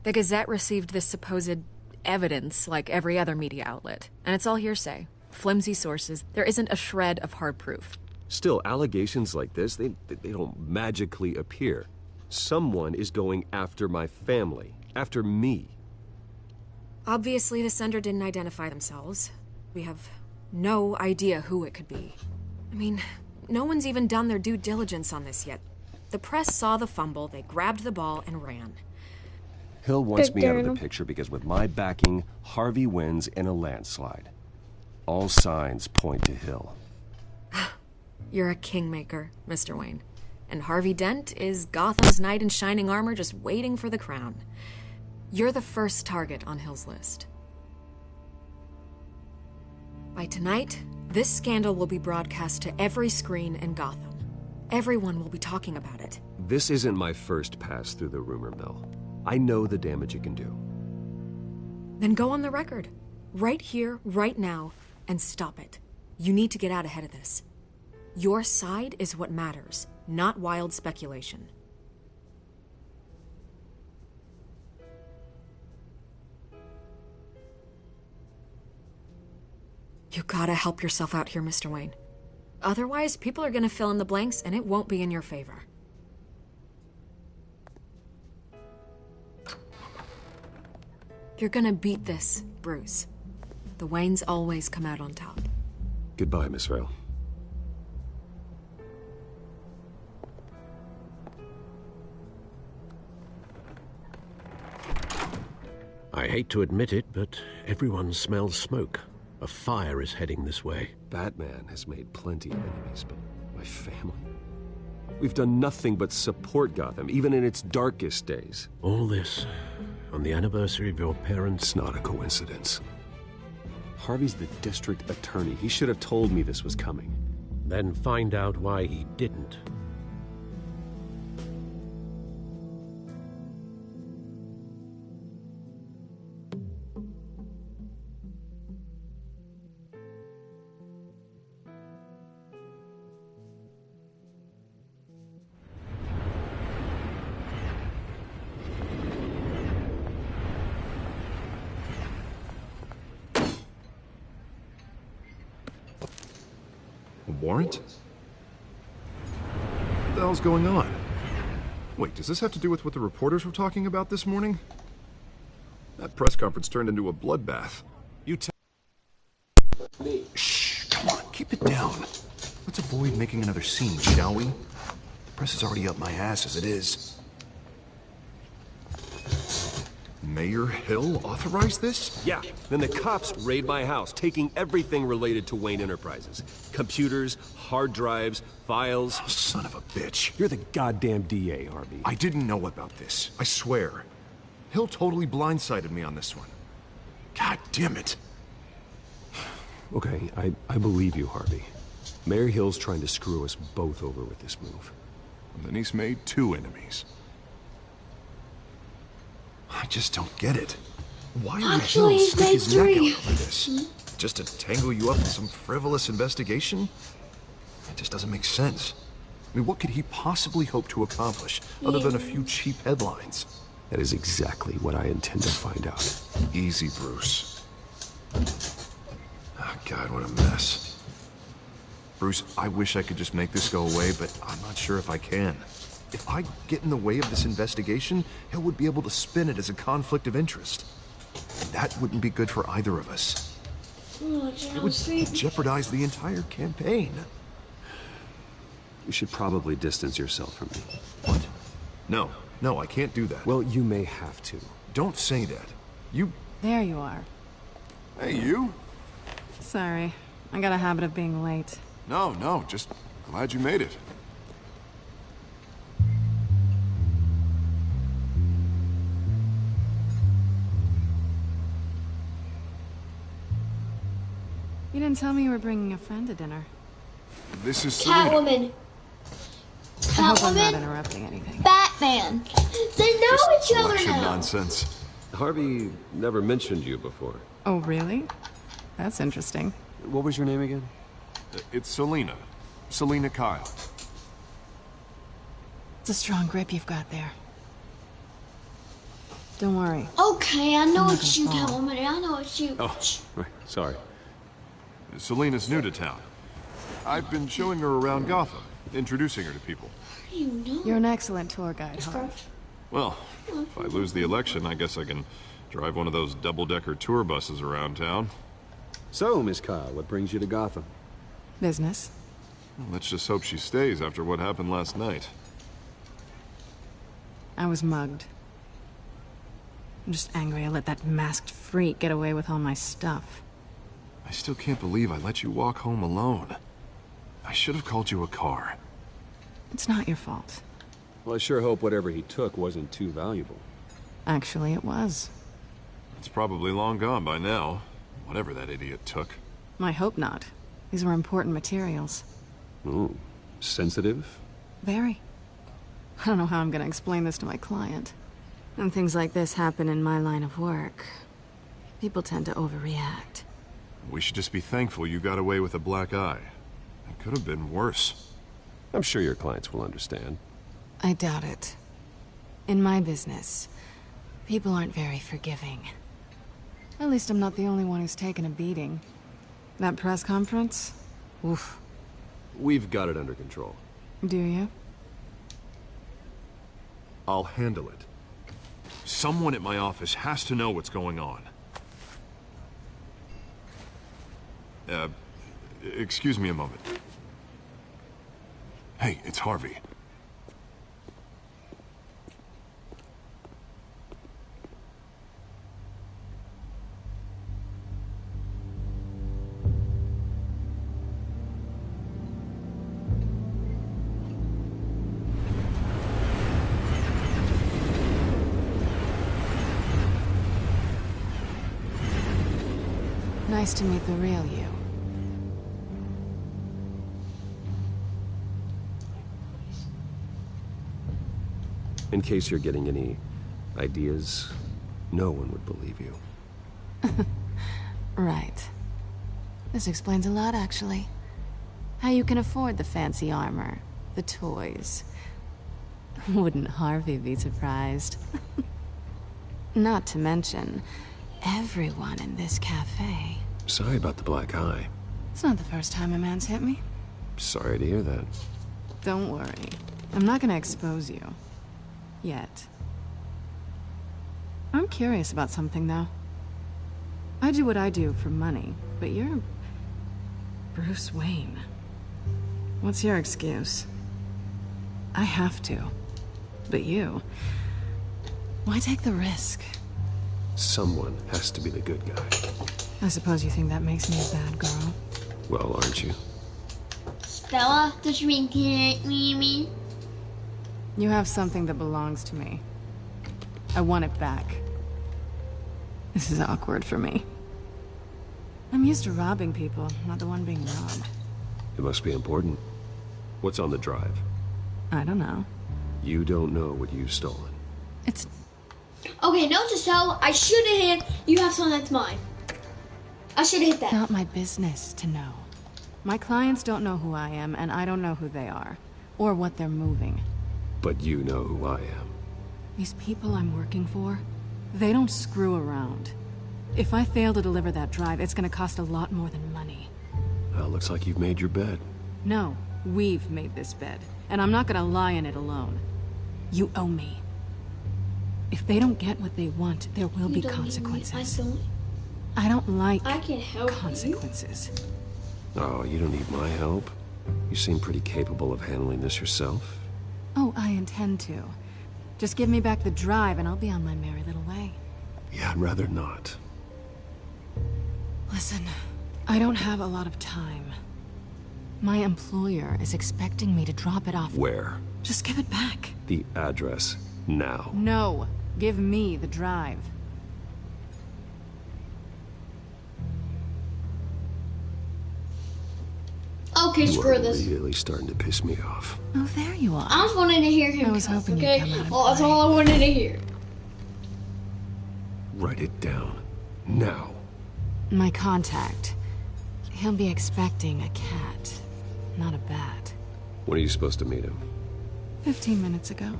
The Gazette received this supposed evidence like every other media outlet, and it's all hearsay. Flimsy sources. There isn't a shred of hard proof. Still, allegations like this, they don't magically appear. Someone is going after my family, after me. Obviously, the sender didn't identify themselves. We have no idea who it could be. I mean, no one's even done their due diligence on this yet. The press saw the fumble, they grabbed the ball and ran. Hill wants me out of the picture because with my backing, Harvey wins in a landslide. All signs point to Hill. You're a kingmaker, Mr. Wayne. And Harvey Dent is Gotham's knight in shining armor just waiting for the crown. You're the first target on Hill's list. By tonight, this scandal will be broadcast to every screen in Gotham. Everyone will be talking about it. This isn't my first pass through the rumor mill. I know the damage it can do. Then go on the record. Right here, right now, and stop it. You need to get out ahead of this. Your side is what matters, not wild speculation. You gotta help yourself out here, Mr. Wayne. Otherwise, people are gonna fill in the blanks and it won't be in your favor. You're gonna beat this, Bruce. The Waynes always come out on top. Goodbye, Miss Vale. I hate to admit it, but everyone smells smoke. A fire is heading this way. Batman has made plenty of enemies, but my family? We've done nothing but support Gotham, even in its darkest days. All this on the anniversary of your parents'... It's not a coincidence. Harvey's the district attorney. He should have told me this was coming. Then find out why he didn't. A warrant? What the hell's going on? Wait, does this have to do with what the reporters were talking about this morning? That press conference turned into a bloodbath. You tell me. Shh, come on, keep it down. Let's avoid making another scene, shall we? The press is already up my ass as it is. Mayor Hill authorized this? Yeah, then the cops raid my house, taking everything related to Wayne Enterprises. Computers, hard drives, files. Oh, son of a bitch. You're the goddamn DA, Harvey. I didn't know about this, I swear. Hill totally blindsided me on this one. God damn it. Okay, I believe you, Harvey. Mayor Hill's trying to screw us both over with this move. And then he's made 2 enemies. I just don't get it. Why would Hill stick his neck out over this? Just to tangle you up in some frivolous investigation? It just doesn't make sense. I mean, what could he possibly hope to accomplish other than a few cheap headlines? That is exactly what I intend to find out. Easy, Bruce. Oh, God, what a mess. Bruce, I wish I could just make this go away, but I'm not sure if I can. If I get in the way of this investigation, Hill would be able to spin it as a conflict of interest. And that wouldn't be good for either of us. It would jeopardize the entire campaign. You should probably distance yourself from me. What? No, I can't do that. Well, you may have to. Don't say that. You... There you are. Hey, you? Sorry. I got a habit of being late. No, just glad you made it. You didn't tell me you were bringing a friend to dinner. This is Selina. Catwoman. I hope I'm not interrupting anything. Batman. They know each other Election now. nonsense. Harvey never mentioned you before. Oh, really? That's interesting. What was your name again? It's Selina. Selina Kyle. It's a strong grip you've got there. Don't worry. Okay, I know it's you, Catwoman. I know it's you. Oh, right. Sorry. Selina's new to town. I've been showing her around Gotham, introducing her to people. You know. You're an excellent tour guide, Harv. Well, if I lose the election, I guess I can drive one of those double-decker tour buses around town. So, Miss Kyle, what brings you to Gotham? Business. Well, let's just hope she stays after what happened last night. I was mugged. I'm just angry I let that masked freak get away with all my stuff. I still can't believe I let you walk home alone. I should have called you a car. It's not your fault. Well, I sure hope whatever he took wasn't too valuable. Actually, it was. It's probably long gone by now, whatever that idiot took. I hope not. These were important materials. Ooh, sensitive? Very. I don't know how I'm gonna explain this to my client. When things like this happen in my line of work, people tend to overreact. We should just be thankful you got away with a black eye. It could have been worse. I'm sure your clients will understand. I doubt it. In my business, people aren't very forgiving. At least I'm not the only one who's taken a beating. That press conference? Oof. We've got it under control. Do you? I'll handle it. Someone at my office has to know what's going on. Excuse me a moment. Hey, it's Harvey. Nice to meet the real you. In case you're getting any ideas, no one would believe you. Right. This explains a lot, actually. How you can afford the fancy armor, the toys. Wouldn't Harvey be surprised? Not to mention, everyone in this cafe. Sorry about the black eye. It's not the first time a man's hit me. Sorry to hear that. Don't worry. I'm not gonna expose you. Yet. I'm curious about something, though. I do what I do for money, but you're... Bruce Wayne. What's your excuse? I have to. But you... Why take the risk? Someone has to be the good guy. I suppose you think that makes me a bad girl. Well, aren't you? Stella, does you mean me? You have something that belongs to me. I want it back. This is awkward for me. I'm used to robbing people, not the one being robbed. It must be important. What's on the drive? I don't know. You don't know what you've stolen. It's... Okay, note to self, I should have hit. You have something that's mine. I should have hit that. Not my business to know. My clients don't know who I am, and I don't know who they are. Or what they're moving. But you know who I am. These people I'm working for, they don't screw around. If I fail to deliver that drive, it's gonna cost a lot more than money. Well, looks like you've made your bed. No, we've made this bed, and I'm not gonna lie in it alone. You owe me. If they don't get what they want, there will be consequences. I don't like consequences. Oh, you don't need my help. You seem pretty capable of handling this yourself. Oh, I intend to. Just give me back the drive and I'll be on my merry little way. Yeah, I'd rather not. Listen, I don't have a lot of time. My employer is expecting me to drop it off. Where? Just give it back. The address, now. No, give me the drive. Okay, screw this. You're really starting to piss me off. Oh, there you are. I just wanted to hear him. I was hoping okay? you'd come out of Well, that's all I wanted to hear. Write it down. Now. My contact. He'll be expecting a cat, not a bat. When are you supposed to meet him? 15 minutes ago.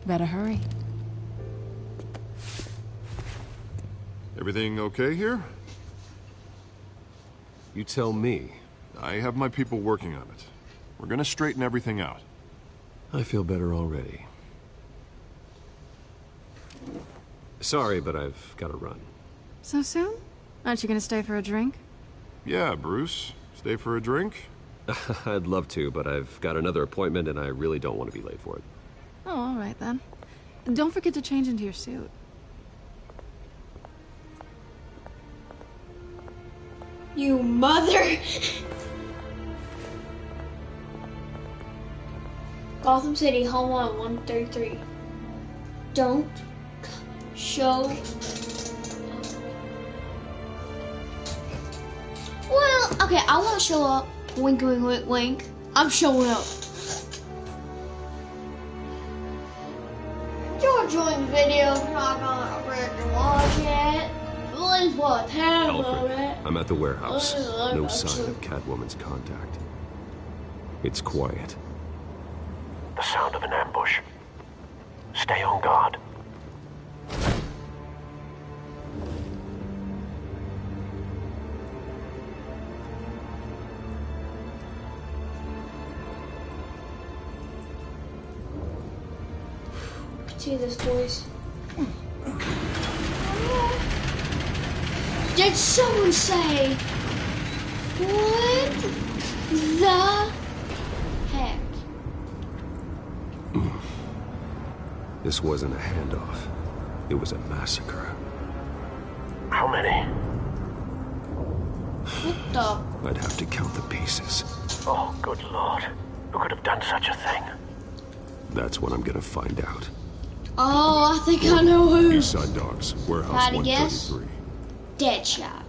Better hurry. Everything okay here? You tell me. I have my people working on it. We're gonna straighten everything out. I feel better already. Sorry, but I've got to run. So soon? Aren't you gonna stay for a drink? Yeah, Bruce. Stay for a drink? I'd love to, but I've got another appointment and I really don't want to be late for it. Oh, all right then. Don't forget to change into your suit. You mother! Gotham City, home on 133. Don't show. Well, okay, I won't show up. Wink, wink, wink, wink. I'm showing up. You're enjoying the video. You're not gonna freaking watch it. Please watch half of it. I'm at the warehouse. No sign of Catwoman's contact. It's quiet. The sound of an ambush. Stay on guard. See this, boys. Did someone say, what the heck? This wasn't a handoff. It was a massacre. How many? What the? I'd have to count the pieces. Oh, good lord. Who could have done such a thing? That's what I'm gonna find out. Oh, I think I know who. East Side Dogs, Warehouse Gotta guess. 133. Deadshot.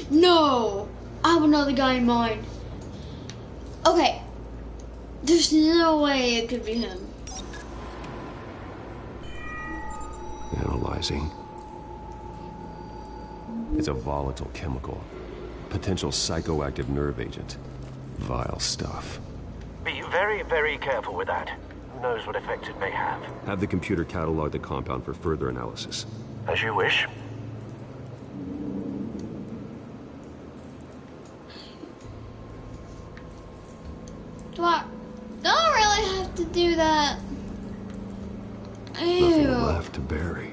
No! I have another guy in mind. Okay. There's no way it could be him. Analyzing. It's a volatile chemical. Potential psychoactive nerve agent. Vile stuff. Be very, very careful with that. Who knows what effect it may have. Have the computer catalog the compound for further analysis. As you wish. What? Don't really have to do that. Ew. Nothing left to bury.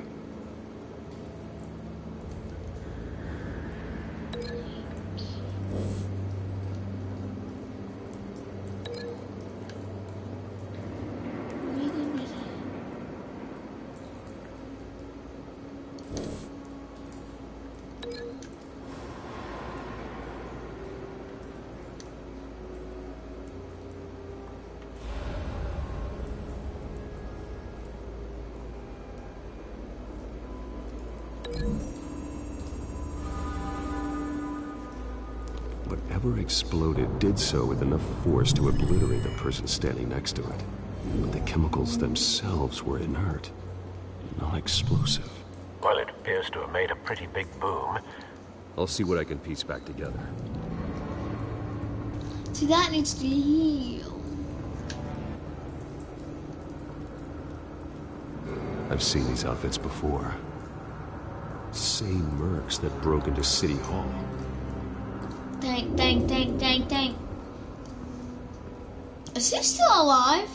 Whatever exploded did so with enough force to obliterate the person standing next to it. But the chemicals themselves were inert, non-explosive. Well, it appears to have made a pretty big boom. I'll see what I can piece back together. See, that needs to heal. I've seen these outfits before. Same mercs that broke into City Hall. Tank, tank, tank, tank, tank. Is he still alive?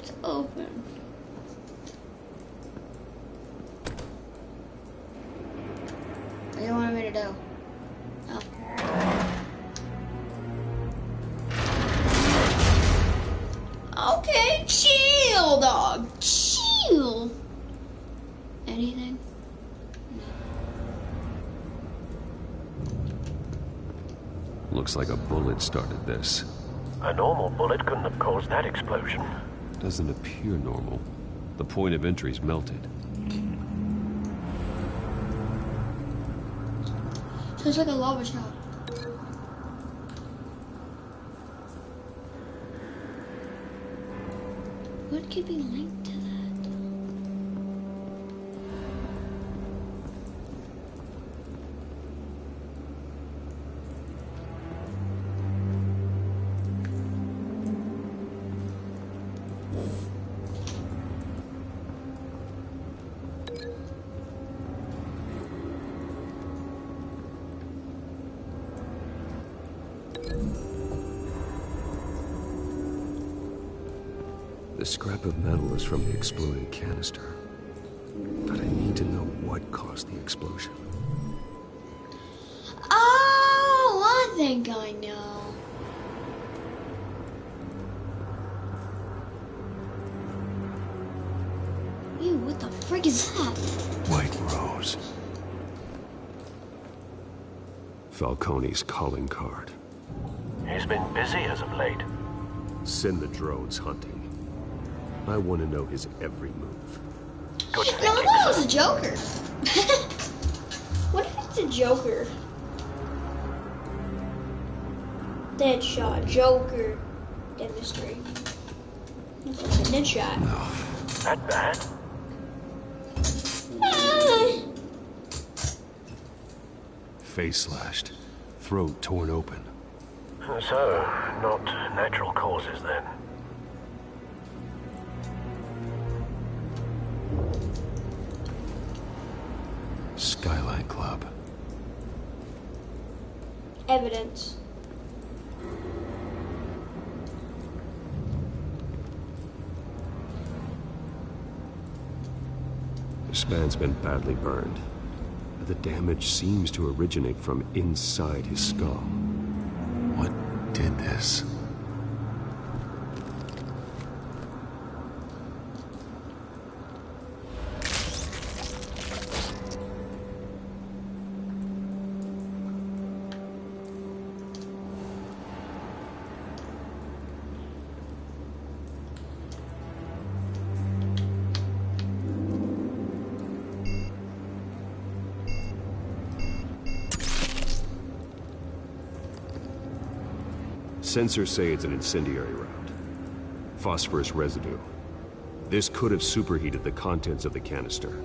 It's open. What do you want me to do? Oh. Okay, chill, dog. Chill. Anything? Looks like a bullet started this. A normal bullet couldn't have caused that explosion. Doesn't appear normal. The point of entry's melted. So it's like a lava shot. What could be linked to that? The scrap of metal is from the exploded canister. But I need to know what caused the explosion. Oh, I think I know. Ew, what the frick is that? White Rose. Falcone's calling card. He's been busy as of late. Send the drones hunting. I want to know his every move. Good No, thinking, that sir. was a Joker. What if it's a Joker? Deadshot, Joker, Dead Mystery. It's a Deadshot. That bad? Face slashed. Throat torn open. So, not natural causes then. Skylight Club. Evidence. This man's been badly burned. The damage seems to originate from inside his skull. What did this? Sensors say it's an incendiary round. Phosphorus residue. This could have superheated the contents of the canister.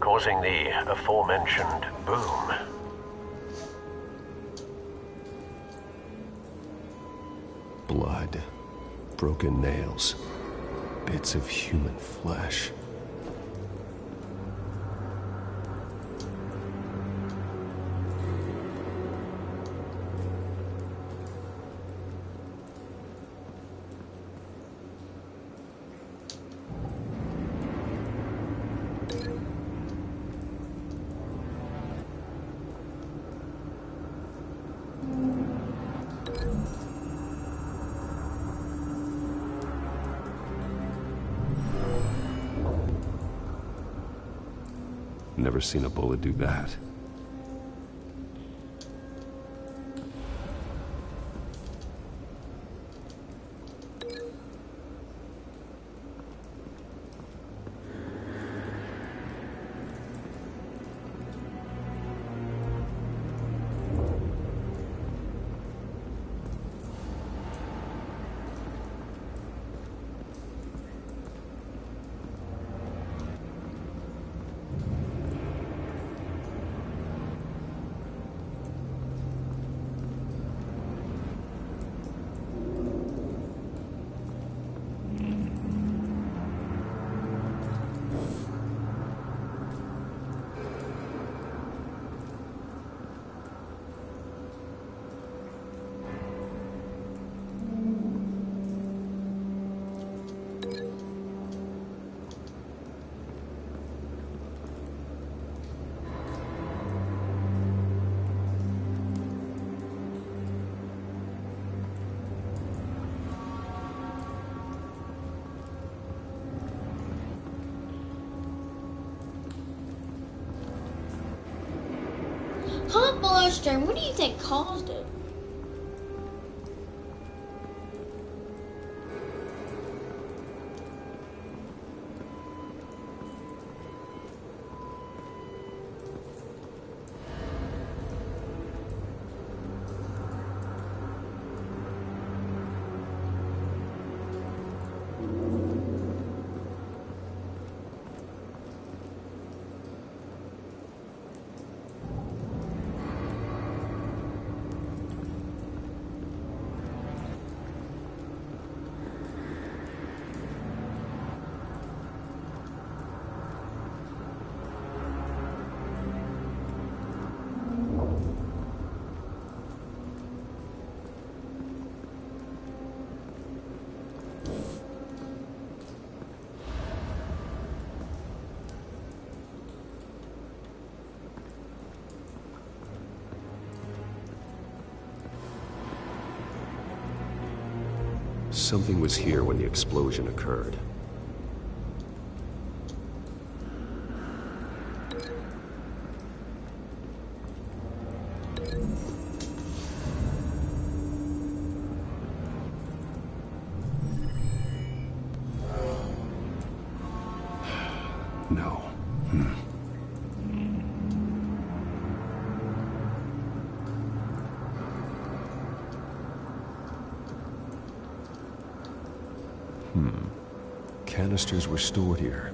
Causing the aforementioned boom. Blood. Broken nails. Bits of human flesh. Never seen a bullet do that. Hot bluster, what do you think caused it? Something was here when the explosion occurred. No. Canisters were stored here.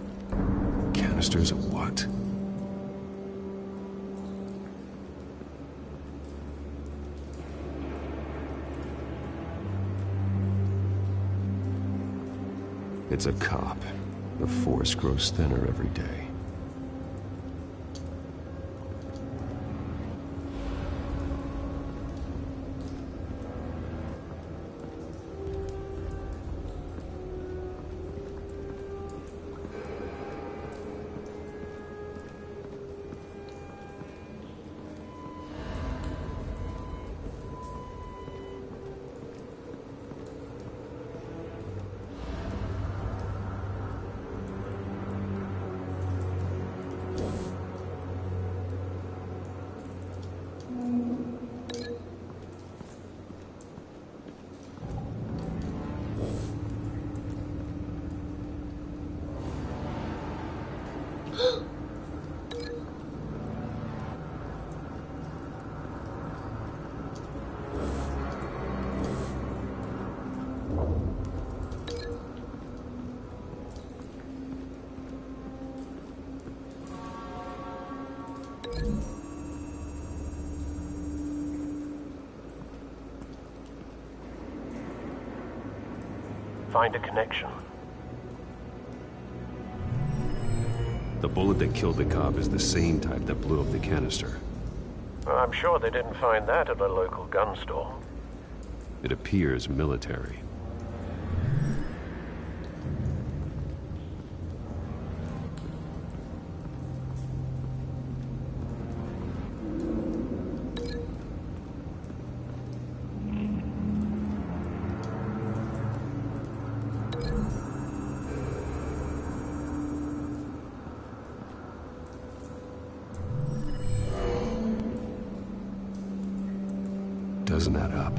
Canisters of what? It's a cop. The force grows thinner every day. Find a connection. The bullet that killed the cop is the same type that blew up the canister. I'm sure they didn't find that at a local gun store. It appears military. doesn't add up.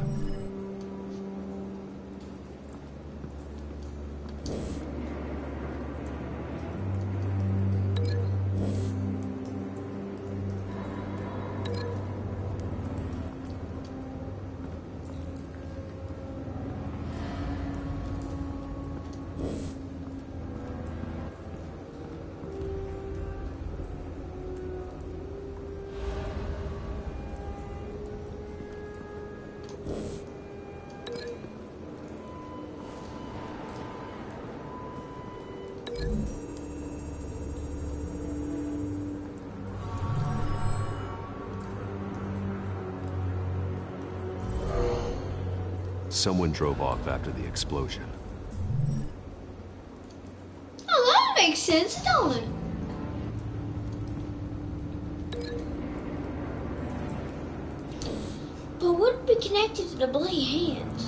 Someone drove off after the explosion. Oh, that makes sense, don't it? But would it be connected to the bloody hands?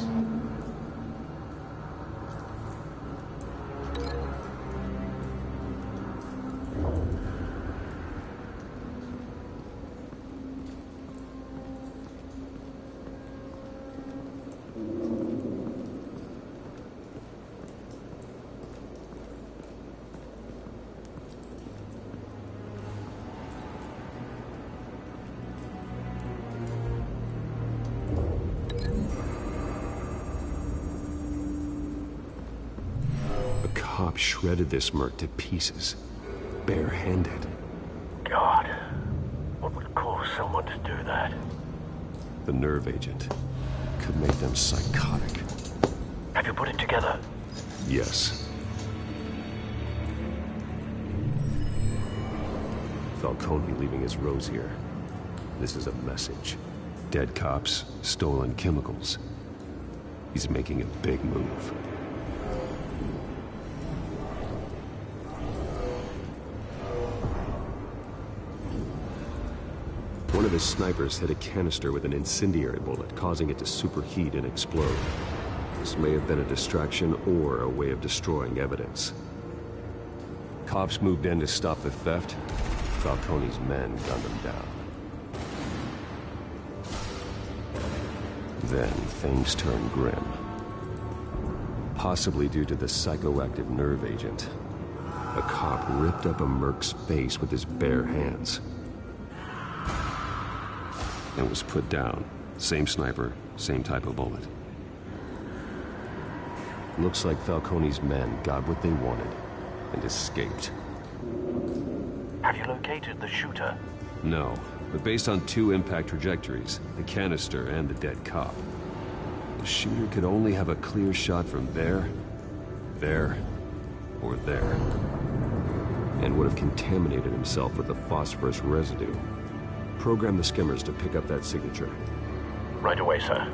Cop shredded this merc to pieces, bare-handed. God, what would cause someone to do that? The nerve agent could make them psychotic. Have you put it together? Yes. Falcone leaving his rose here. This is a message. Dead cops, stolen chemicals. He's making a big move. One of his snipers hit a canister with an incendiary bullet, causing it to superheat and explode. This may have been a distraction or a way of destroying evidence. Cops moved in to stop the theft. Falcone's men gunned them down. Then things turned grim. Possibly due to the psychoactive nerve agent. A cop ripped up a merc's face with his bare hands. And was put down. Same sniper, same type of bullet. Looks like Falcone's men got what they wanted and escaped. Have you located the shooter? No, but based on two impact trajectories, the canister and the dead cop, the shooter could only have a clear shot from there, or there, and would have contaminated himself with the phosphorus residue. Program the skimmers to pick up that signature. Right away, sir.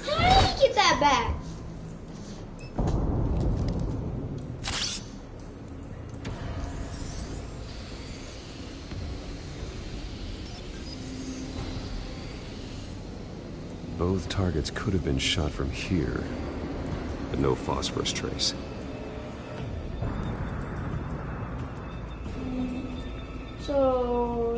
How did he get that back? Both targets could have been shot from here, but no phosphorus trace. So...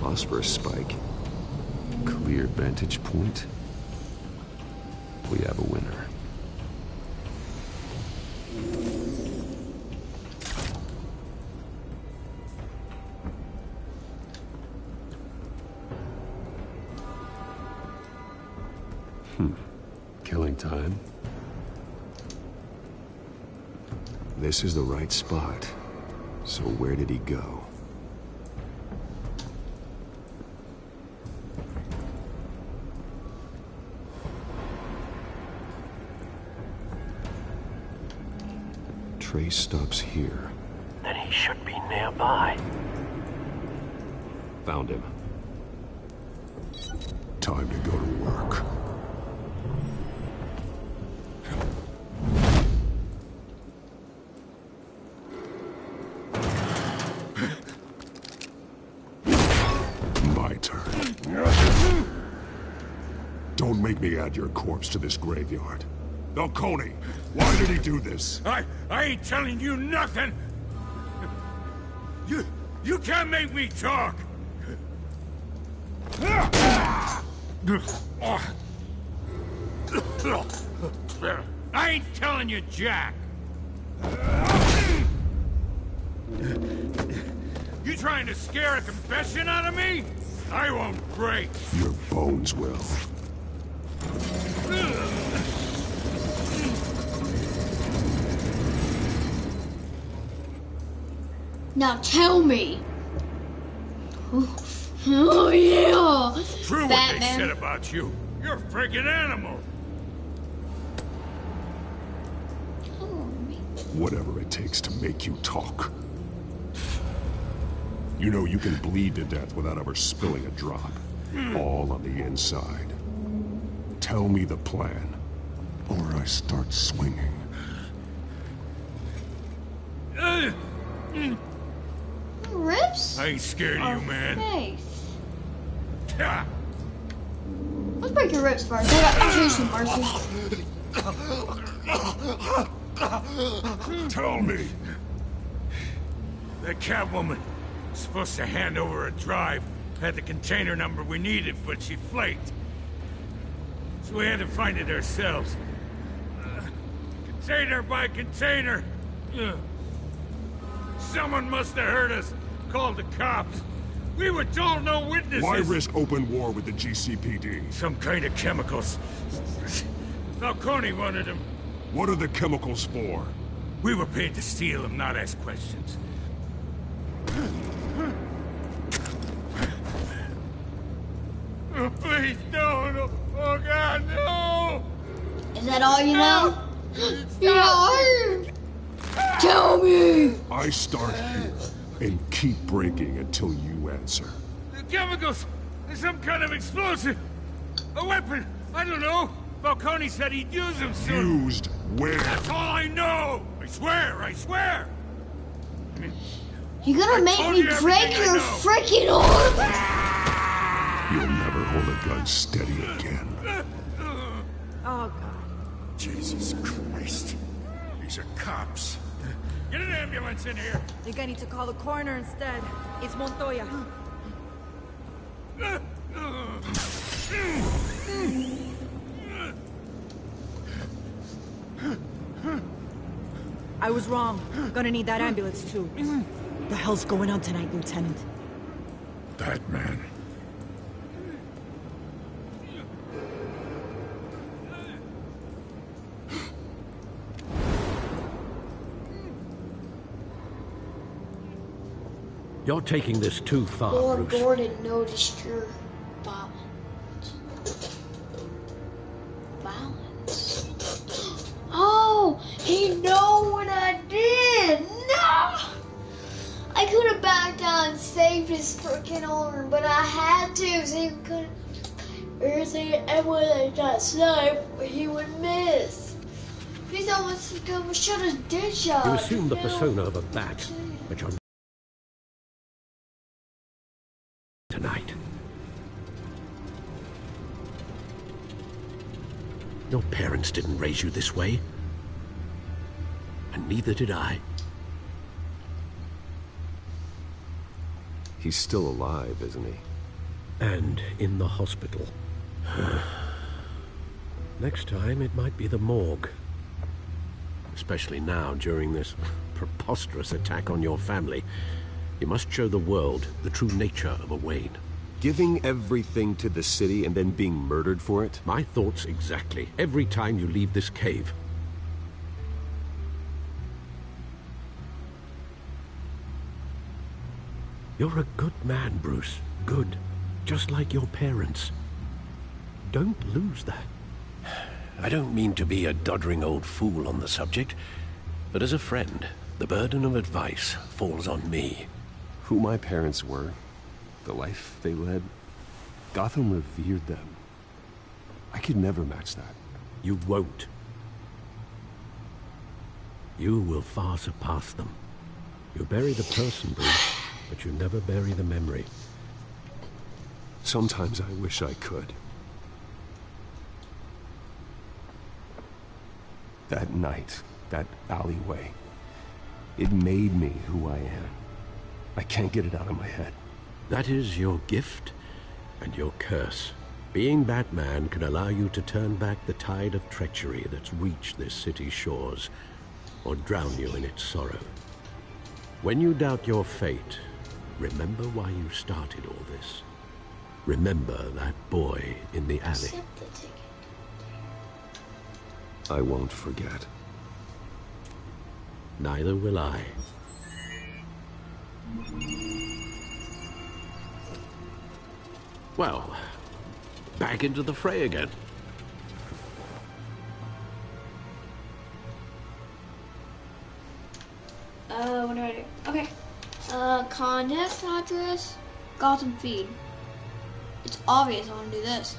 Phosphorus spike. Clear vantage point. We have a winner. Killing time. This is the right spot. So where did he go? Trace stops here. Then he should be nearby. Found him. Time to go to work. make me add your corpse to this graveyard. Falcone, why did he do this? I ain't telling you nothing! You can't make me talk! I ain't telling you, Jack! You trying to scare a confession out of me? I won't break! Your bones will. Now tell me. Oh yeah! True Batman. what they said about you. You're a friggin' animal. Whatever it takes to make you talk. You know you can bleed to death without ever spilling a drop. All on the inside. Tell me the plan, or I start swinging. Rips? I ain't scared of you, man. Face. Let's break your ribs first. I'll show you some mercy. Tell me. That Catwoman was supposed to hand over a drive. Had the container number we needed, but she flaked. So we had to find it ourselves. Container by container. Someone must have heard us. Called the cops. We were told no witnesses. Why risk open war with the GCPD? Some kind of chemicals. Falcone wanted them. What are the chemicals for? We were paid to steal them, not ask questions. Oh, please don't. Oh, God, no! Is that all you know? Yeah. Tell me! I start here and keep breaking until you answer. The chemicals! There's some kind of explosive! A weapon! I don't know! Falcone said he'd use them soon! Used where? That's all I know! I swear! I swear! You're gonna make me break your freaking arm? You'll never hold a gun steady again. Oh, God. Jesus Christ. These are cops. Get an ambulance in here! I think I need to call the coroner instead. It's Montoya. I was wrong. Gonna need that ambulance, too. The hell's going on tonight, Lieutenant? Batman. You're taking this too far, Lord Bruce. Gordon noticed your balance. Oh, he know what I did. No! I could have backed out and saved his freaking arm, but I had to so he could. And when I got sniped, he would miss. He's almost gonna shut his dish out. You assume the persona of a bat, but you're tonight. Your parents didn't raise you this way. And neither did I. He's still alive, isn't he? And in the hospital. Next time, it might be the morgue. Especially now, during this preposterous attack on your family. You must show the world the true nature of a Wayne. Giving everything to the city and then being murdered for it? My thoughts exactly. Every time you leave this cave. You're a good man, Bruce. Good. Just like your parents. Don't lose that. I don't mean to be a doddering old fool on the subject, but as a friend, the burden of advice falls on me. Who my parents were, the life they led, Gotham revered them. I could never match that. You won't. You will far surpass them. You bury the person, Bruce, but you never bury the memory. Sometimes I wish I could. That night, that alleyway, it made me who I am. I can't get it out of my head. That is your gift and your curse. Being Batman can allow you to turn back the tide of treachery that's reached this city's shores, or drown you in its sorrow. When you doubt your fate, remember why you started all this. Remember that boy in the alley. I won't forget. Neither will I. Well, back into the fray again. What do I do? Okay. Contest address, Gotham feed. It's obvious I want to do this.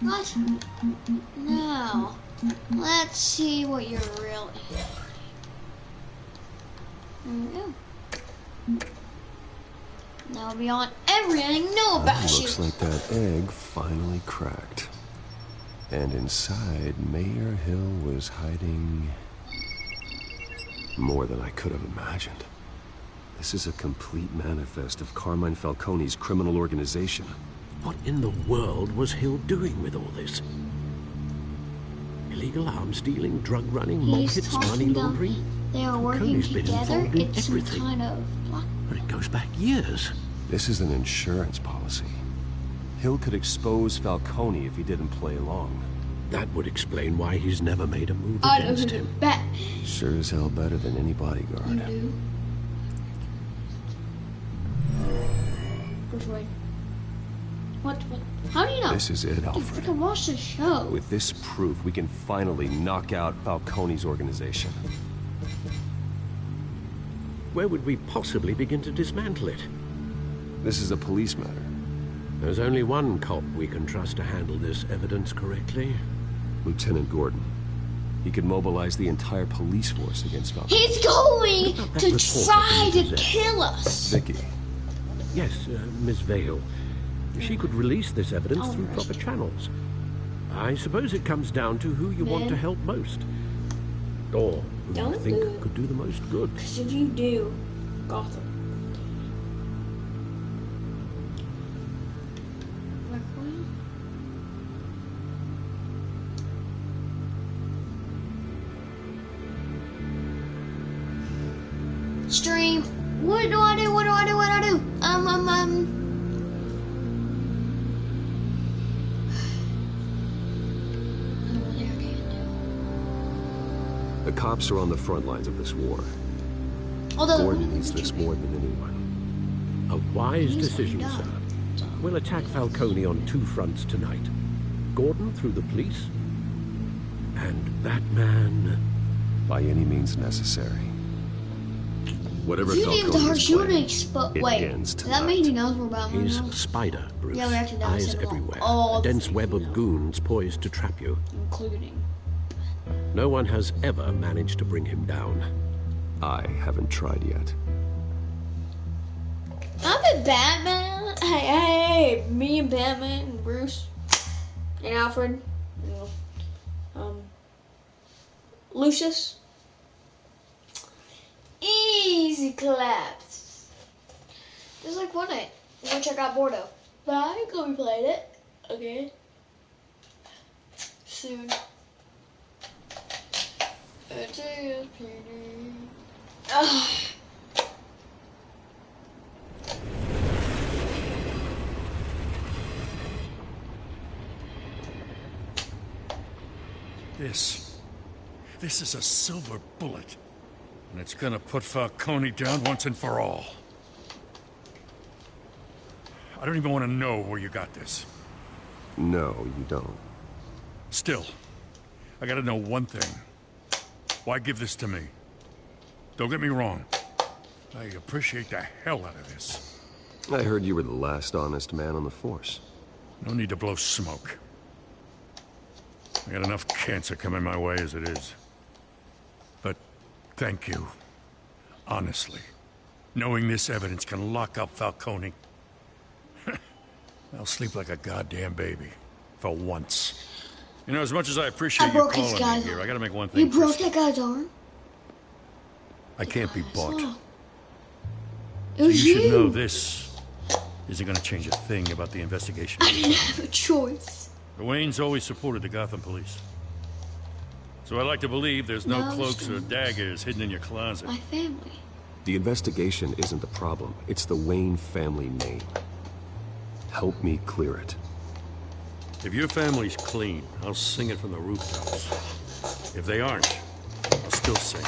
What? Now, let's see what you're really. There we go. Now beyond everything I know about you. Looks like that egg finally cracked. And inside, Mayor Hill was hiding more than I could have imagined. This is a complete manifest of Carmine Falcone's criminal organization. What in the world was Hill doing with all this? Illegal arms dealing, drug running, mob hits, money laundering? They are working together. It's some kind of plot. But it goes back years. This is an insurance policy. Hill could expose Falcone if he didn't play along. That would explain why he's never made a move against him. Sure as hell better than any bodyguard. You do? Which way? What? How do you know? This is it, Alfred. I can watch the show. With this proof, we can finally knock out Falcone's organization. Where would we possibly begin to dismantle it? This is a police matter. There's only one cop we can trust to handle this evidence correctly. Lieutenant Gordon. He could mobilize the entire police force against Falcone. He's going to try to kill us. Vicky. Yes, Miss Vale. She could release this evidence through proper channels. I suppose it comes down to who you want to help most. Or who you think could do the most good. Because if you do, Gotham. Stream. What do I do? What do I do? What do I do? The cops are on the front lines of this war. Gordon needs this more than anyone. A wise decision, sir. We'll attack Falcone on two fronts tonight. Gordon through the police, and Batman by any means necessary. Whatever you named the harsh, you wouldn't expect. Wait, does that mean he knows more about me? He's a spider, Bruce. Yeah, we actually never Eyes said it everywhere. all. A dense web of goons poised to trap you. Including. No one has ever managed to bring him down. I haven't tried yet. I'm a Batman. Hey, me and Batman and Bruce and Alfred. Lucius. Easy claps. There's like one night which I got bored of, but I ain't gonna be playing it. Okay. Soon. This is a silver bullet. And it's gonna put Falcone down once and for all. I don't even want to know where you got this. No, you don't. Still, I gotta know one thing. Why give this to me? Don't get me wrong. I appreciate the hell out of this. I heard you were the last honest man on the force. No need to blow smoke. I got enough cancer coming my way as it is. But thank you. Honestly. Knowing this evidence can lock up Falcone. I'll sleep like a goddamn baby. For once. You know, as much as I appreciate you broke his calling me guy's here, I gotta make one You thing broke crystal. that guy's arm? I can't be bought. Oh. It So you was should know you. this isn't gonna change a thing about the investigation. I didn't have a choice. The Waynes always supported the Gotham police. So I like to believe there's no No, cloaks or Stone. daggers hidden in your closet. My family. The investigation isn't the problem. It's the Wayne family name. Help me clear it. If your family's clean, I'll sing it from the rooftops. If they aren't, I'll still sing.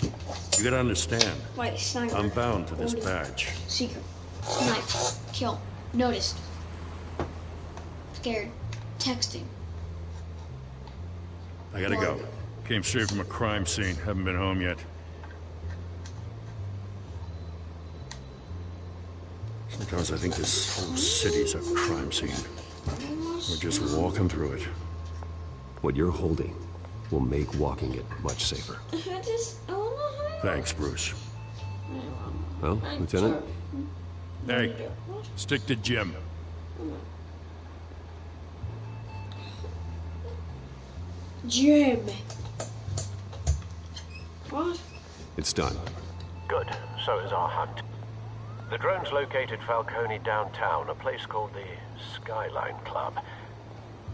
You gotta understand, Wait, sniper. I'm bound to this Order. badge. Secret. Snipe. Kill. Noticed. Scared. Texting. I gotta go. Came straight from a crime scene. Haven't been home yet. Sometimes I think this whole city's a crime scene. We're just walking through it. What you're holding will make walking it much safer. Thanks, Bruce. Well, Lieutenant? Hey, stick to Jim. Jim. What? It's done. Good. So is our hunt. The drone's located Falcone downtown, a place called the Skyline Club.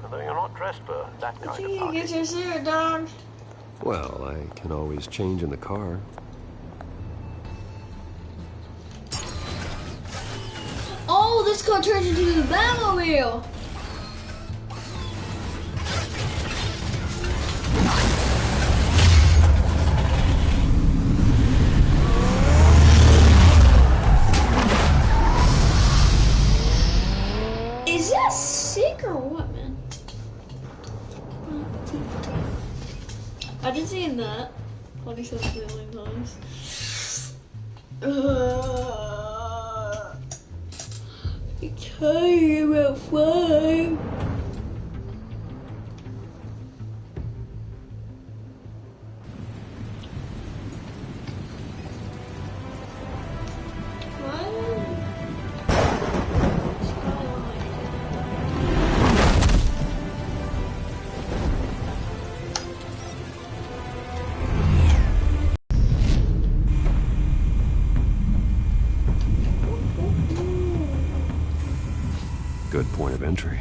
Although you're not dressed for that kind of party. Get your suit, dog. Well, I can always change in the car. Oh, this car turns into the Batmobile. Is that sick or what, man? I did see in that 27 million times. I tell you about flying. Good point of entry.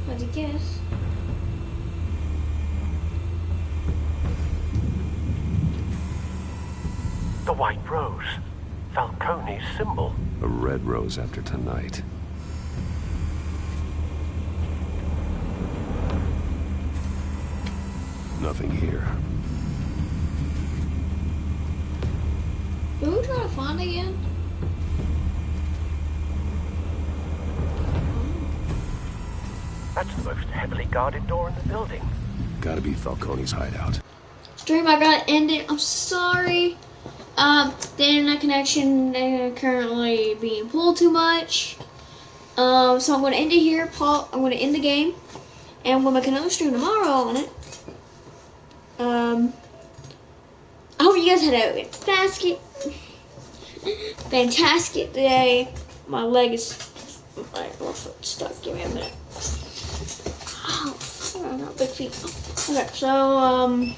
How'd you guess? The White Rose. Falcone's symbol. A red rose after tonight. Nothing here. Who are we trying to find again? That's the most heavily guarded door in the building. Gotta be Falcone's hideout. Stream, I gotta end it. I'm sorry. The internet connection currently being pulled too much. So I'm gonna end it here. I'm gonna end the game, and we'll make another stream tomorrow on it. I hope you guys had a fantastic day. My leg is my foot stuck. Give me a minute. Oh, I got big feet. Okay, so